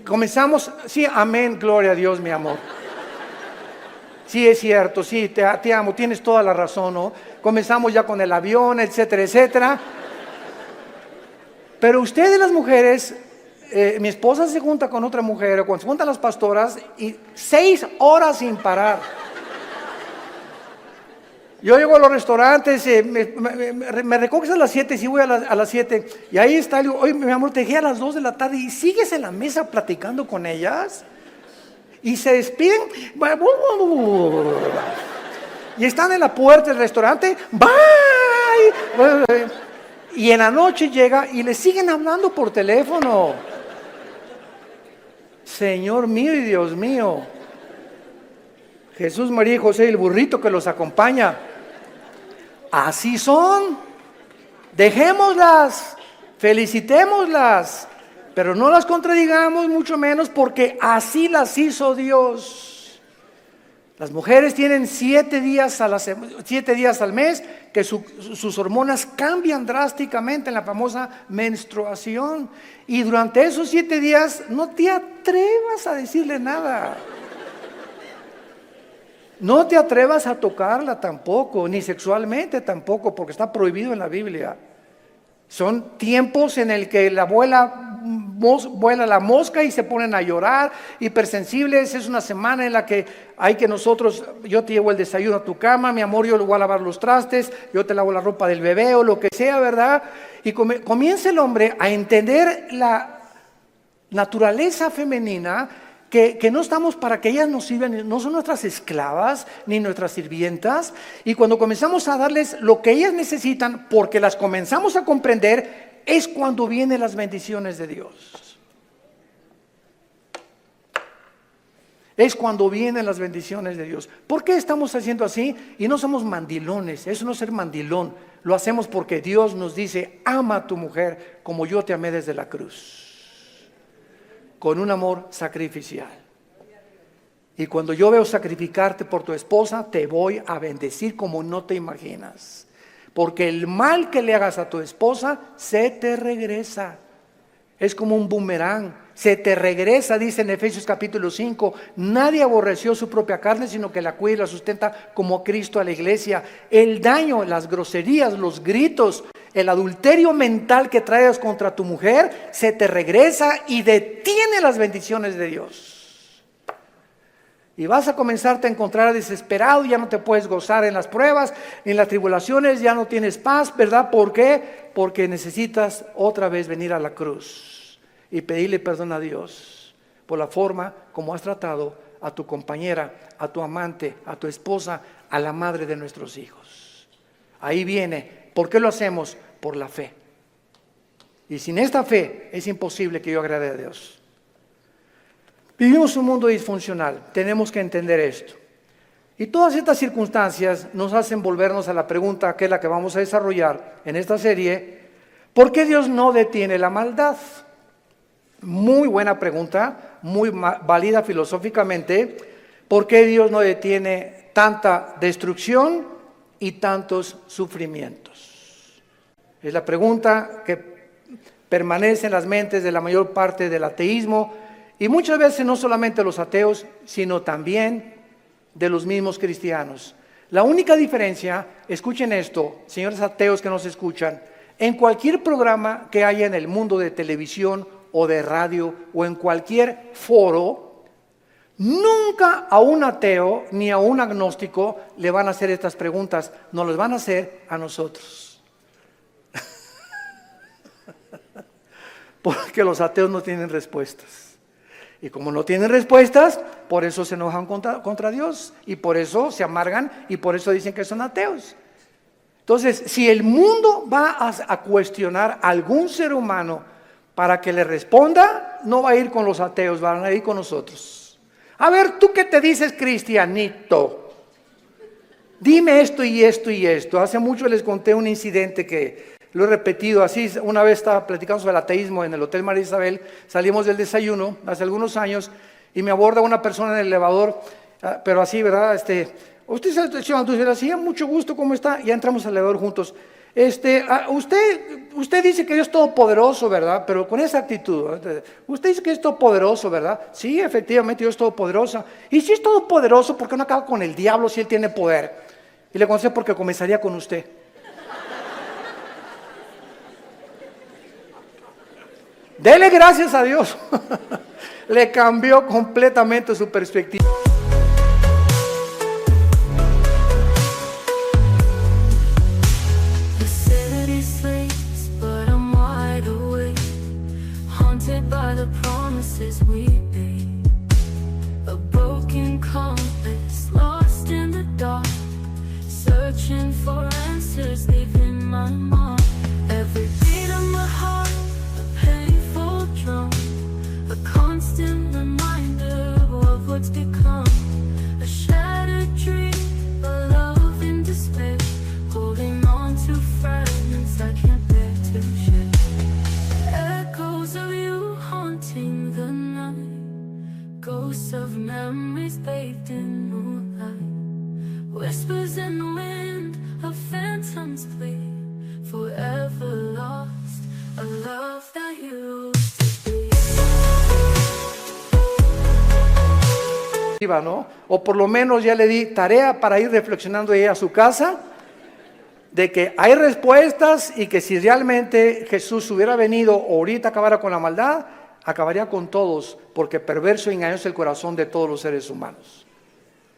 Comenzamos, sí, amén, gloria a Dios, mi amor. Sí, es cierto, sí, te amo, tienes toda la razón, ¿no? Comenzamos ya con el avión, etcétera, etcétera. Pero ustedes las mujeres, mi esposa se junta con otra mujer, o cuando se juntan las pastoras, y 6 horas sin parar. Yo llego a los restaurantes, me recoges a las 7, sí voy a las 7, y ahí está, digo, oye, mi amor, te dejé a las 2 de la tarde, y sigues en la mesa platicando con ellas. Y se despiden y están en la puerta del restaurante, bye, y en la noche llega y le siguen hablando por teléfono. Señor mío y Dios mío, Jesús, María y José y el burrito que los acompaña, así son. Dejémoslas, felicitémoslas, pero no las contradigamos, mucho menos, porque así las hizo Dios. Las mujeres tienen 7 días al mes que sus hormonas cambian drásticamente en la famosa menstruación. Y durante esos 7 días no te atrevas a decirle nada. No te atrevas a tocarla tampoco, ni sexualmente tampoco, porque está prohibido en la Biblia. Son tiempos en el que vuela la mosca y se ponen a llorar, hipersensibles. Es una semana en la que hay que yo te llevo el desayuno a tu cama, mi amor, yo le voy a lavar los trastes, yo te lavo la ropa del bebé o lo que sea, ¿verdad? Y comienza el hombre a entender la naturaleza femenina, que no estamos para que ellas nos sirvan, no son nuestras esclavas ni nuestras sirvientas. Y cuando comenzamos a darles lo que ellas necesitan, porque las comenzamos a comprender, es cuando vienen las bendiciones de Dios. Es cuando vienen las bendiciones de Dios. ¿Por qué estamos haciendo así? Y no somos mandilones, eso no es ser mandilón. Lo hacemos porque Dios nos dice, ama a tu mujer como yo te amé desde la cruz, con un amor sacrificial. Y cuando yo veo sacrificarte por tu esposa, te voy a bendecir como no te imaginas. Porque el mal que le hagas a tu esposa se te regresa. Es como un boomerang, se te regresa, dice en Efesios capítulo 5. Nadie aborreció su propia carne, sino que la cuida y la sustenta como Cristo a la iglesia. El daño, las groserías, los gritos, el adulterio mental que traes contra tu mujer, se te regresa y detiene las bendiciones de Dios. Y vas a comenzarte a encontrar desesperado, ya no te puedes gozar en las pruebas, en las tribulaciones, ya no tienes paz, ¿verdad? ¿Por qué? Porque necesitas otra vez venir a la cruz y pedirle perdón a Dios por la forma como has tratado a tu compañera, a tu amante, a tu esposa, a la madre de nuestros hijos. Ahí viene. ¿Por qué lo hacemos? Por la fe. Y sin esta fe es imposible que yo agrade a Dios. Vivimos un mundo disfuncional, tenemos que entender esto. Y todas estas circunstancias nos hacen volvernos a la pregunta, que es la que vamos a desarrollar en esta serie: ¿por qué Dios no detiene la maldad? Muy buena pregunta, muy válida filosóficamente. ¿Por qué Dios no detiene tanta destrucción y tantos sufrimientos? Es la pregunta que permanece en las mentes de la mayor parte del ateísmo, y muchas veces no solamente los ateos, sino también de los mismos cristianos. La única diferencia, escuchen esto, señores ateos que nos escuchan, en cualquier programa que haya en el mundo de televisión o de radio o en cualquier foro, nunca a un ateo ni a un agnóstico le van a hacer estas preguntas, nos las van a hacer a nosotros. Porque los ateos no tienen respuestas. Y como no tienen respuestas, por eso se enojan contra Dios, y por eso se amargan, y por eso dicen que son ateos. Entonces, si el mundo va a cuestionar a algún ser humano para que le responda, no va a ir con los ateos, van a ir con nosotros. A ver, ¿tú qué te dices, cristianito? dime esto y esto y esto. Hace mucho les conté un incidente que lo he repetido así. Una vez estaba platicando sobre el ateísmo en el Hotel María Isabel, salimos del desayuno hace algunos años y me aborda una persona en el elevador, pero así, ¿verdad? Usted se está echando, así, mucho gusto, ¿cómo está? Ya entramos al elevador juntos. Usted dice que Dios es todopoderoso, ¿verdad? Pero con esa actitud, ¿verdad? Usted dice que es todopoderoso, ¿verdad? Sí, efectivamente, Dios es todopoderoso. Y si es todopoderoso, ¿por qué no acaba con el diablo si él tiene poder? Y le contesté, porque comenzaría con usted. Dele gracias a Dios. Le cambió completamente su perspectiva. The city sleeps, but I'm wide awake, haunted by the promises we made. A broken compass, lost in the dark, searching for answers, leaving my mark. Every beat of my heart, a painful drum, a constant reminder of what's become. A shattered dream, a love in despair, holding on to fragments I can't bear to share. Echoes of you haunting the night, ghosts of memories bathed in moonlight, whispers in the wind of phantoms plea, forever lost, a love that used to be. ¿No? O por lo menos ya le di tarea para ir reflexionando ella a su casa, de que hay respuestas y que si realmente Jesús hubiera venido o ahorita acabara con la maldad, acabaría con todos, porque perverso y engañoso es el corazón de todos los seres humanos.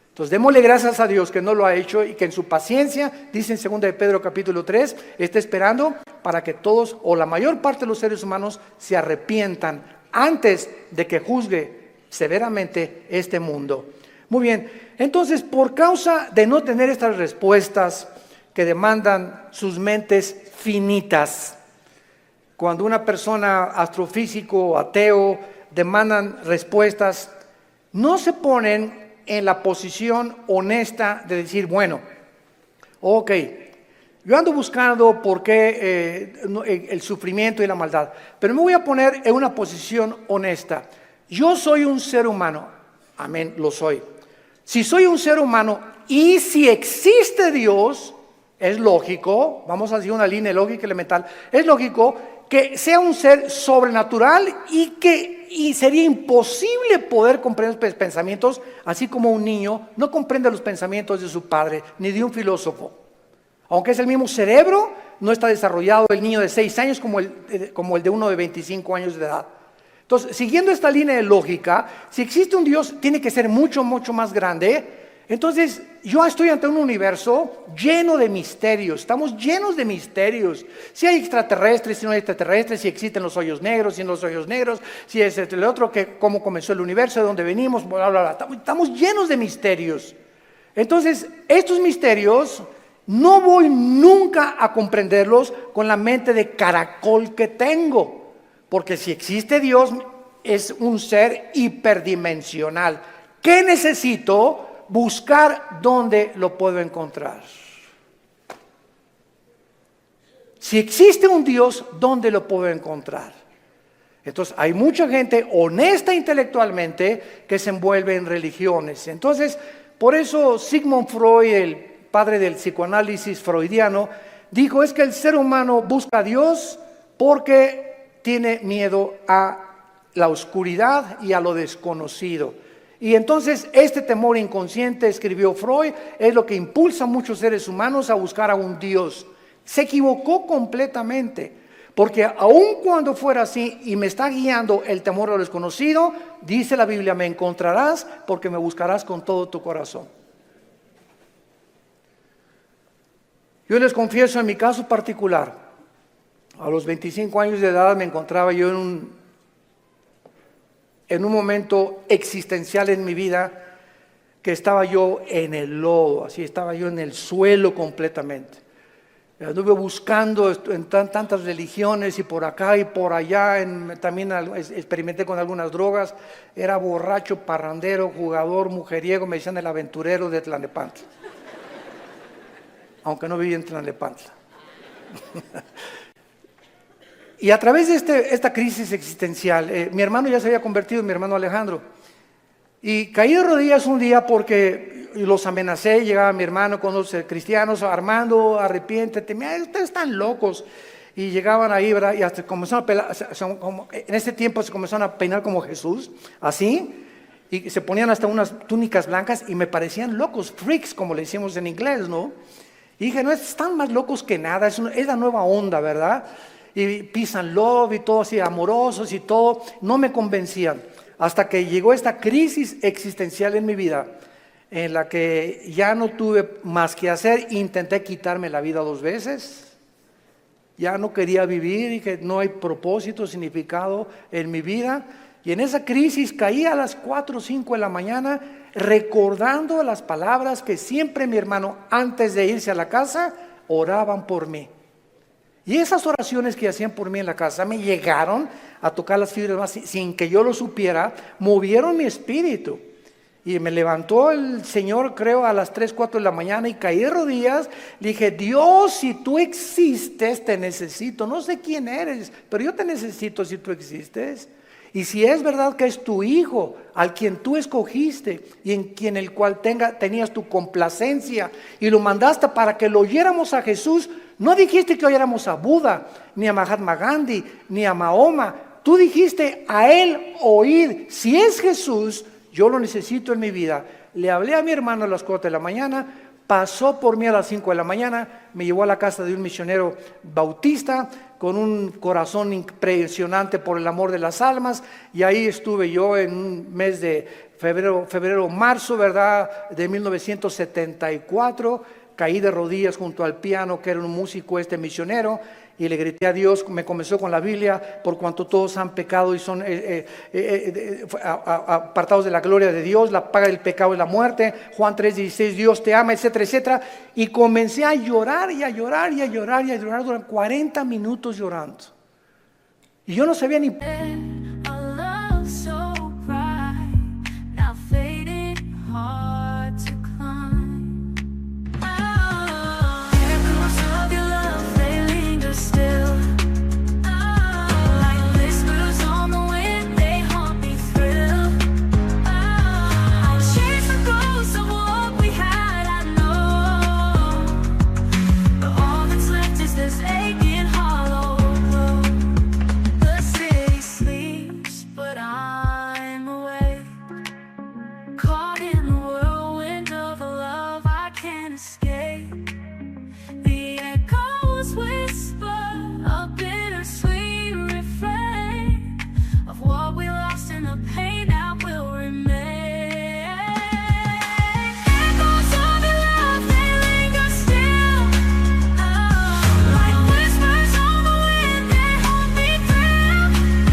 Entonces démosle gracias a Dios que no lo ha hecho y que en su paciencia, dice en 2 de Pedro capítulo 3, está esperando para que todos o la mayor parte de los seres humanos se arrepientan antes de que juzgue severamente este mundo. Muy bien, entonces por causa de no tener estas respuestas que demandan sus mentes finitas, cuando una persona astrofísico o ateo demandan respuestas, no se ponen en la posición honesta de decir, bueno, ok, yo ando buscando por qué el sufrimiento y la maldad, pero me voy a poner en una posición honesta. Yo soy un ser humano, amén, lo soy. Si soy un ser humano y si existe Dios, es lógico, vamos a decir una línea lógica elemental, es lógico que sea un ser sobrenatural y sería imposible poder comprender los pensamientos, así como un niño no comprende los pensamientos de su padre, ni de un filósofo. Aunque es el mismo cerebro, no está desarrollado el niño de 6 años como el de uno de 25 años de edad. Entonces, siguiendo esta línea de lógica, si existe un Dios, tiene que ser mucho, mucho más grande. Entonces, yo estoy ante un universo lleno de misterios. Estamos llenos de misterios. Si hay extraterrestres, si no hay extraterrestres, si existen los hoyos negros, si no los hoyos negros, si es el otro, cómo comenzó el universo, de dónde venimos, bla, bla, bla. Estamos llenos de misterios. Entonces, estos misterios no voy nunca a comprenderlos con la mente de caracol que tengo. Porque si existe Dios, es un ser hiperdimensional. ¿Qué necesito? Buscar dónde lo puedo encontrar. Si existe un Dios, ¿dónde lo puedo encontrar? Entonces, hay mucha gente honesta intelectualmente que se envuelve en religiones. Entonces, por eso Sigmund Freud, el padre del psicoanálisis freudiano, dijo, es que el ser humano busca a Dios porque tiene miedo a la oscuridad y a lo desconocido. Y entonces este temor inconsciente, escribió Freud, es lo que impulsa a muchos seres humanos a buscar a un Dios. Se equivocó completamente, porque aun cuando fuera así y me está guiando el temor a lo desconocido, dice la Biblia, me encontrarás porque me buscarás con todo tu corazón. Yo les confieso en mi caso particular, a los 25 años de edad me encontraba yo en un momento existencial en mi vida que estaba yo en el lodo, así estaba yo en el suelo completamente. Anduve buscando en tantas religiones y por acá y por allá, también experimenté con algunas drogas, era borracho, parrandero, jugador, mujeriego, me decían el aventurero de Tlalnepantla. aunque no vivía en Tlalnepantla. Y a través de esta crisis existencial, mi hermano ya se había convertido, mi hermano Alejandro, y caí de rodillas un día porque los amenacé. Llegaba mi hermano con los cristianos: Armando, arrepiéntete, mira, ustedes están locos. Y llegaban ahí, ¿verdad? Y hasta comenzaron a pelar, en ese tiempo se comenzaron a peinar como Jesús, así, y se ponían hasta unas túnicas blancas y me parecían locos, freaks, como le decimos en inglés, ¿no? Y dije, no, están más locos que nada, es la nueva onda, ¿verdad? Y peace and love y todo así, amorosos y todo, no me convencían. Hasta que llegó esta crisis existencial en mi vida, en la que ya no tuve más que hacer. Intenté quitarme la vida 2 veces. Ya no quería vivir, dije, no hay propósito, significado en mi vida. Y en esa crisis caí a las 4 o 5 de la mañana recordando las palabras que siempre mi hermano, antes de irse a la casa, oraban por mí. Y esas oraciones que hacían por mí en la casa me llegaron a tocar las fibras más sin que yo lo supiera, movieron mi espíritu. Y me levantó el Señor, creo, a las 3, 4 de la mañana y caí de rodillas. Le dije, Dios, si tú existes, te necesito. No sé quién eres, pero yo te necesito si tú existes. Y si es verdad que es tu Hijo, al quien tú escogiste y en quien el cual tenías tu complacencia y lo mandaste para que lo oyéramos a Jesús, no dijiste que oyéramos a Buda, ni a Mahatma Gandhi, ni a Mahoma. Tú dijiste a Él oír. Si es Jesús, yo lo necesito en mi vida. Le hablé a mi hermano a las 4 de la mañana, pasó por mí a las 5 de la mañana, me llevó a la casa de un misionero bautista con un corazón impresionante por el amor de las almas, y ahí estuve yo en un mes de febrero, marzo, ¿verdad?, de 1974, caí de rodillas junto al piano, que era un músico misionero, y le grité a Dios. Me comenzó con la Biblia: por cuanto todos han pecado y son apartados de la gloria de Dios, la paga del pecado es la muerte. Juan 3:16, Dios te ama, etcétera, etcétera. Y comencé a llorar y a llorar y a llorar y a llorar durante 40 minutos llorando. Y yo no sabía ni...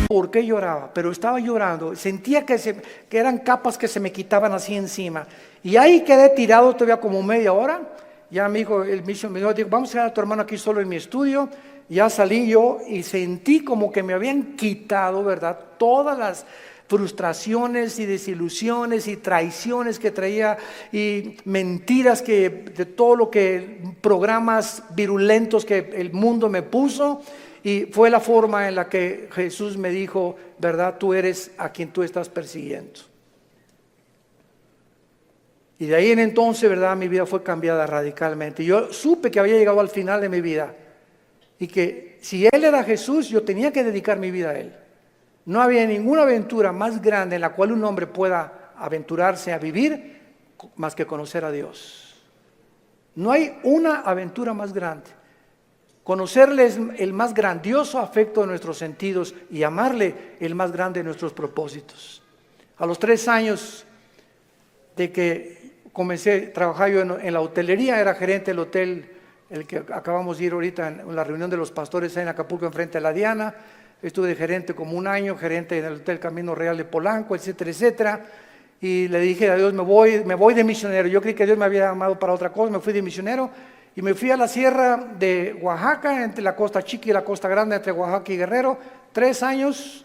¿Por qué lloraba? Pero estaba llorando, sentía que eran capas que se me quitaban así encima. Y ahí quedé tirado todavía como media hora. Ya me dijo el misionero, dijo, vamos a dejar a tu hermano aquí solo en mi estudio. Ya salí yo y sentí como que me habían quitado, ¿verdad?, todas las frustraciones y desilusiones y traiciones que traía, y mentiras de todo lo que, programas virulentos que el mundo me puso. Y fue la forma en la que Jesús me dijo, ¿verdad?, tú eres a quien tú estás persiguiendo. Y de ahí en entonces, ¿verdad?, mi vida fue cambiada radicalmente. Yo supe que había llegado al final de mi vida y que si Él era Jesús, yo tenía que dedicar mi vida a Él. No había ninguna aventura más grande en la cual un hombre pueda aventurarse a vivir más que conocer a Dios. No hay una aventura más grande. Conocerle es el más grandioso afecto de nuestros sentidos y amarle el más grande de nuestros propósitos. A los 3 años de que comencé a trabajar yo en la hotelería, era gerente del hotel, el que acabamos de ir ahorita en la reunión de los pastores en Acapulco, enfrente de la Diana. Estuve de gerente como 1 año, gerente en el Hotel Camino Real de Polanco, etcétera, etcétera. Y le dije a Dios, me voy de misionero. Yo creí que Dios me había llamado para otra cosa, me fui de misionero. Y me fui a la sierra de Oaxaca, entre la Costa Chica y la Costa Grande, entre Oaxaca y Guerrero. 3 años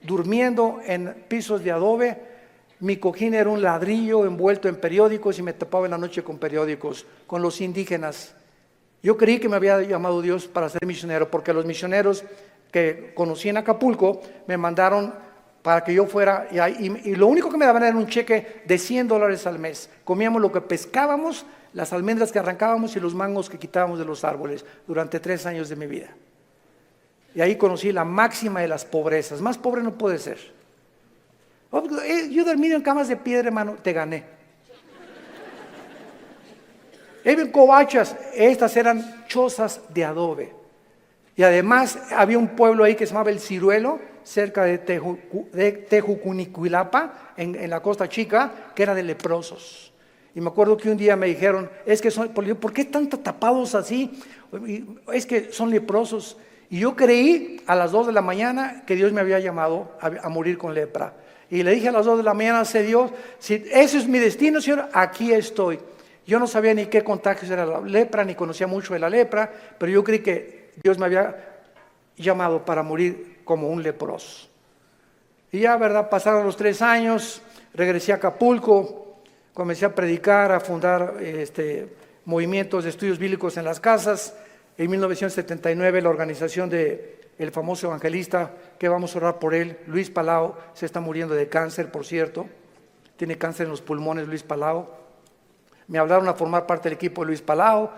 durmiendo en pisos de adobe, Mi cojín era un ladrillo envuelto en periódicos y me tapaba en la noche con periódicos, con los indígenas. Yo creí que me había llamado Dios para ser misionero, porque los misioneros que conocí en Acapulco me mandaron para que yo fuera, y lo único que me daban era un cheque de $100 al mes. Comíamos lo que pescábamos, las almendras que arrancábamos y los mangos que quitábamos de los árboles durante 3 años de mi vida. Y ahí conocí la máxima de las pobrezas. Más pobre no puede ser. Yo dormido en camas de piedra, hermano, te gané. En covachas, estas eran chozas de adobe. Y además había un pueblo ahí que se llamaba El Ciruelo, cerca de Tejucunicuilapa, en la Costa Chica, que era de leprosos. Y me acuerdo que un día me dijeron, ¿por qué están tapados así? Es que son leprosos. Y yo creí a las 2 de la mañana que Dios me había llamado a morir con lepra. Y le dije a las 2 de la mañana, Dios, si ese es mi destino, Señor, aquí estoy. Yo no sabía ni qué contagios era la lepra, ni conocía mucho de la lepra, pero yo creí que Dios me había llamado para morir como un leproso. Y ya, ¿verdad? Pasaron los 3 años, regresé a Acapulco, comencé a predicar, a fundar movimientos de estudios bíblicos en las casas. En 1979 la organización del famoso evangelista, que vamos a orar por él, Luis Palau, se está muriendo de cáncer, por cierto. Tiene cáncer en los pulmones, Luis Palau. Me hablaron a formar parte del equipo de Luis Palau.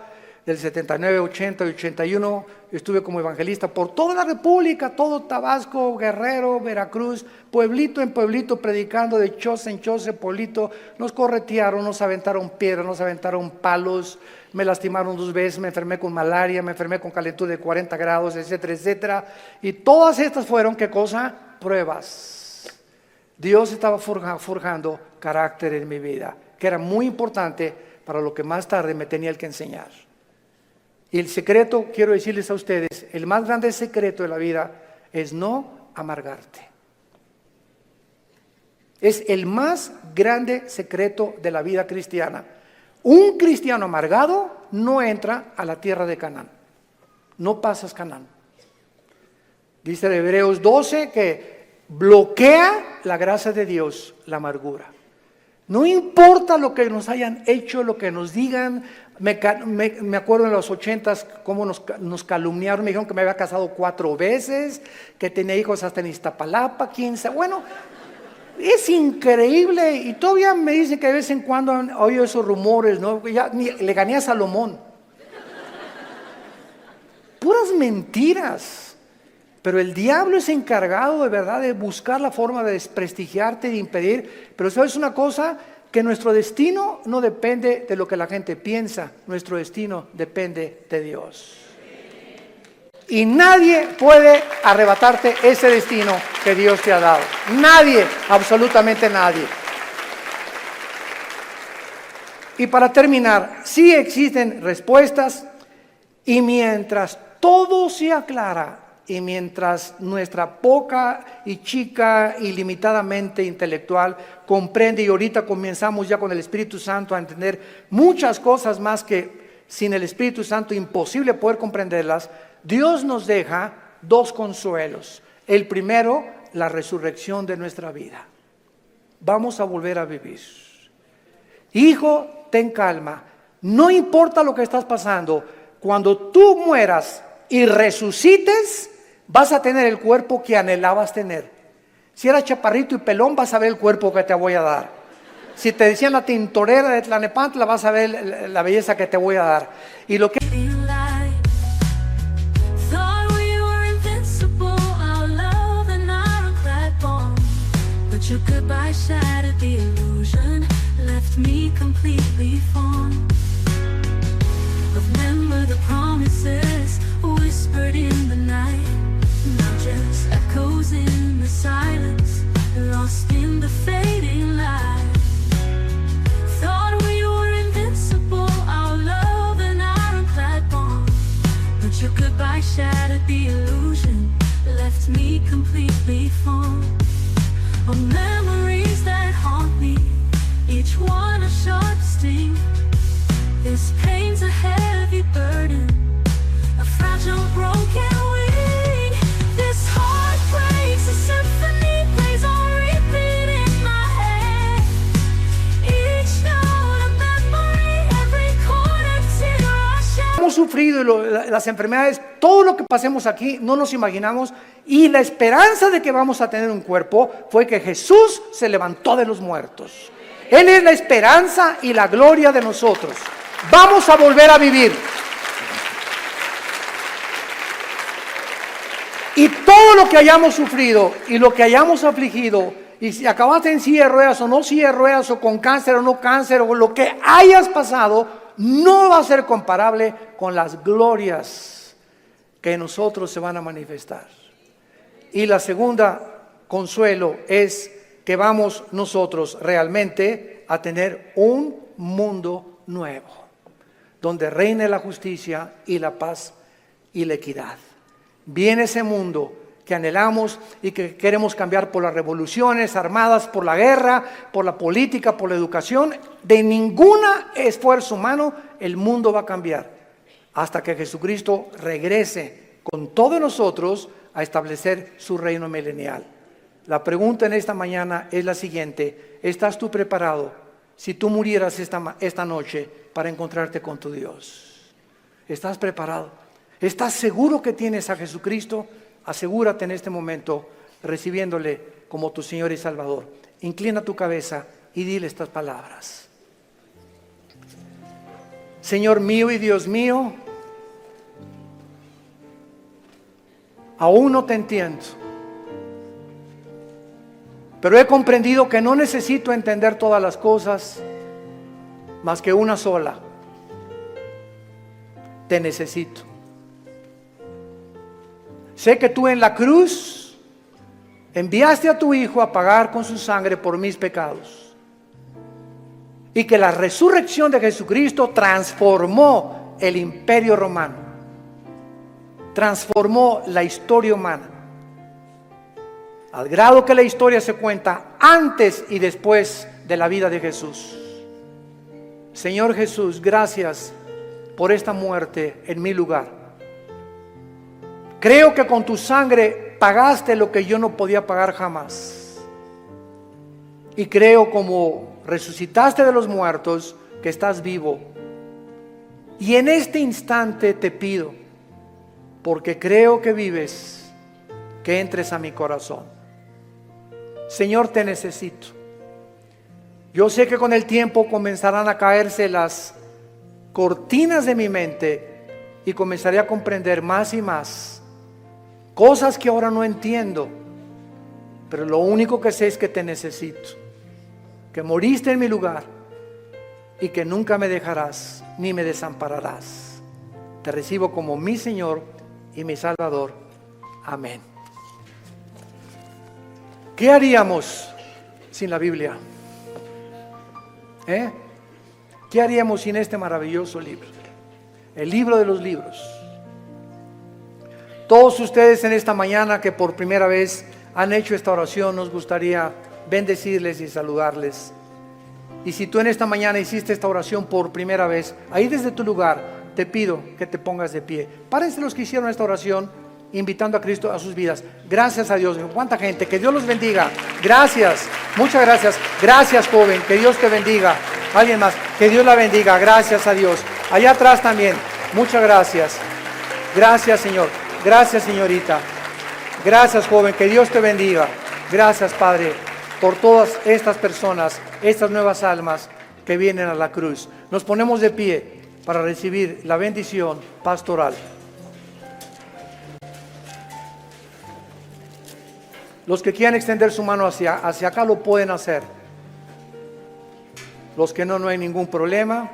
Del 79, 80 y 81 estuve como evangelista por toda la República, todo Tabasco, Guerrero, Veracruz, pueblito en pueblito, predicando de choza en choza, pueblito. Nos corretearon, nos aventaron piedras, nos aventaron palos, me lastimaron 2 veces, me enfermé con malaria, me enfermé con calentura de 40 grados, etcétera, etcétera. Y todas estas fueron, ¿qué cosa? Pruebas. Dios estaba forjando carácter en mi vida, que era muy importante para lo que más tarde me tenía que enseñar. Y el secreto, quiero decirles a ustedes, el más grande secreto de la vida es no amargarte. Es el más grande secreto de la vida cristiana. Un cristiano amargado no entra a la tierra de Canaán. No pasas Canaán. Dice en Hebreos 12 que bloquea la gracia de Dios la amargura. No importa lo que nos hayan hecho, lo que nos digan. Me acuerdo en los 80s cómo nos calumniaron. Me dijeron que me había casado 4 veces, que tenía hijos hasta en Iztapalapa, 15. Bueno, es increíble. Y todavía me dicen que de vez en cuando han oído esos rumores, ¿no? Le gané a Salomón. Puras mentiras. Pero el diablo es encargado de verdad de buscar la forma de desprestigiarte, de impedir. Pero ¿sabes una cosa? Que nuestro destino no depende de lo que la gente piensa. Nuestro destino depende de Dios. Y nadie puede arrebatarte ese destino que Dios te ha dado. Nadie, absolutamente nadie. Y para terminar, sí existen respuestas, y mientras todo se aclara, y mientras nuestra poca y chica y limitadamente intelectual comprende, y ahorita comenzamos ya con el Espíritu Santo a entender muchas cosas más que sin el Espíritu Santo imposible poder comprenderlas, Dios nos deja 2 consuelos. El primero, la resurrección de nuestra vida. Vamos a volver a vivir. Hijo, ten calma. No importa lo que estás pasando, cuando tú mueras y resucites, vas a tener el cuerpo que anhelabas tener. Si eras chaparrito y pelón, vas a ver el cuerpo que te voy a dar. Si te decían la tintorera de Tlanepantla, vas a ver la belleza que te voy a dar. Y lo que whispered in the night, now just echoes in the silence, lost in the fading light. Thought we were invincible, our love an ironclad bond, but your goodbye shattered the illusion, left me completely formed. Of memories that haunt me, each one a sharp sting. This pain's a heavy burden, a fragile broken wing. This heart breaks, a symphony plays on repeat in my head. y las enfermedades, todo lo que pasemos aquí, no nos imaginamos. Y la esperanza de que vamos a tener un cuerpo fue que Jesús se levantó de los muertos. Él es la esperanza y la gloria de nosotros. Vamos a volver a vivir. Y todo lo que hayamos sufrido y lo que hayamos afligido, y si acabaste en silla de ruedas o no silla de ruedas, o con cáncer o no cáncer, o lo que hayas pasado, no va a ser comparable con las glorias que en nosotros se van a manifestar. Y la segunda consuelo es que vamos nosotros realmente a tener un mundo nuevo, donde reine la justicia y la paz y la equidad. Viene ese mundo que anhelamos y que queremos cambiar por las revoluciones armadas, por la guerra, por la política, por la educación. De ningún esfuerzo humano el mundo va a cambiar hasta que Jesucristo regrese con todos nosotros a establecer su reino milenial. La pregunta en esta mañana es la siguiente: ¿estás tú preparado si tú murieras esta noche para encontrarte con tu Dios? ¿Estás preparado? ¿Estás seguro que tienes a Jesucristo? Asegúrate en este momento recibiéndole como tu Señor y Salvador. Inclina tu cabeza y dile estas palabras: Señor mío y Dios mío, aún no te entiendo, pero he comprendido que no necesito entender todas las cosas, más que una sola: te necesito. Sé que tú en la cruz enviaste a tu Hijo a pagar con su sangre por mis pecados, y que la resurrección de Jesucristo transformó el imperio romano, transformó la historia humana, al grado que la historia se cuenta antes y después de la vida de Jesús. Señor Jesús, gracias por esta muerte en mi lugar. Creo que con tu sangre pagaste lo que yo no podía pagar jamás. Y creo, como resucitaste de los muertos, que estás vivo. Y en este instante te pido, porque creo que vives, que entres a mi corazón. Señor, te necesito. Yo sé que con el tiempo comenzarán a caerse las cortinas de mi mente y comenzaré a comprender más y más cosas que ahora no entiendo, pero lo único que sé es que te necesito, que moriste en mi lugar y que nunca me dejarás ni me desampararás. Te recibo como mi Señor y mi Salvador. Amén. ¿Qué haríamos sin la Biblia? ¿Qué haríamos sin este maravilloso libro? El libro de los libros. Todos ustedes en esta mañana que por primera vez han hecho esta oración, nos gustaría bendecirles y saludarles. Y si tú en esta mañana hiciste esta oración por primera vez, ahí desde tu lugar te pido que te pongas de pie. Párense los que hicieron esta oración invitando a Cristo a sus vidas. Gracias a Dios. ¿Cuánta gente? Que Dios los bendiga. Gracias. Muchas gracias. Gracias, joven. Que Dios te bendiga. Alguien más. Que Dios la bendiga. Gracias a Dios. Allá atrás también. Muchas gracias. Gracias, Señor. Gracias, señorita. Gracias, joven. Que Dios te bendiga. Gracias, Padre, por todas estas personas, estas nuevas almas que vienen a la cruz. Nos ponemos de pie para recibir la bendición pastoral. Los que quieran extender su mano hacia acá lo pueden hacer. Los que no hay ningún problema.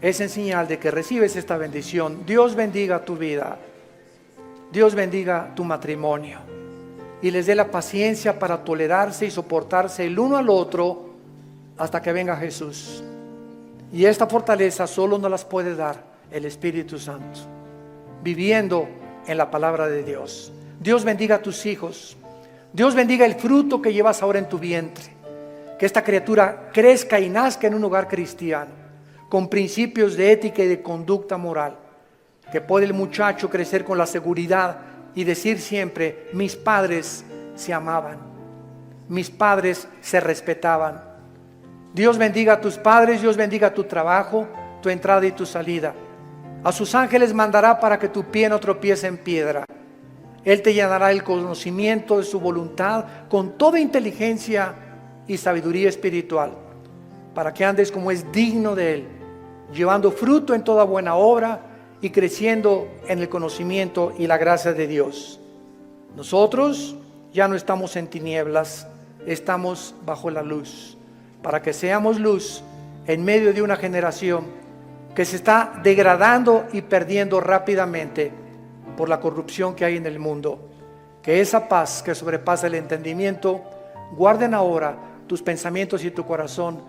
Es en señal de que recibes esta bendición. Dios bendiga tu vida. Dios bendiga tu matrimonio y les dé la paciencia para tolerarse y soportarse el uno al otro hasta que venga Jesús. Y esta fortaleza solo nos las puede dar el Espíritu Santo, viviendo en la palabra de Dios. Dios bendiga a tus hijos. Dios bendiga el fruto que llevas ahora en tu vientre. Que esta criatura crezca y nazca en un hogar cristiano, con principios de ética y de conducta moral. Que puede el muchacho crecer con la seguridad y decir siempre: mis padres se amaban, mis padres se respetaban. Dios bendiga a tus padres, Dios bendiga tu trabajo, tu entrada y tu salida. A sus ángeles mandará para que tu pie no tropiece en piedra. Él te llenará el conocimiento de su voluntad con toda inteligencia y sabiduría espiritual, para que andes como es digno de Él, llevando fruto en toda buena obra y creciendo en el conocimiento y la gracia de Dios. Nosotros ya no estamos en tinieblas, estamos bajo la luz, para que seamos luz en medio de una generación que se está degradando y perdiendo rápidamente por la corrupción que hay en el mundo. Que esa paz que sobrepasa el entendimiento, guarden ahora tus pensamientos y tu corazón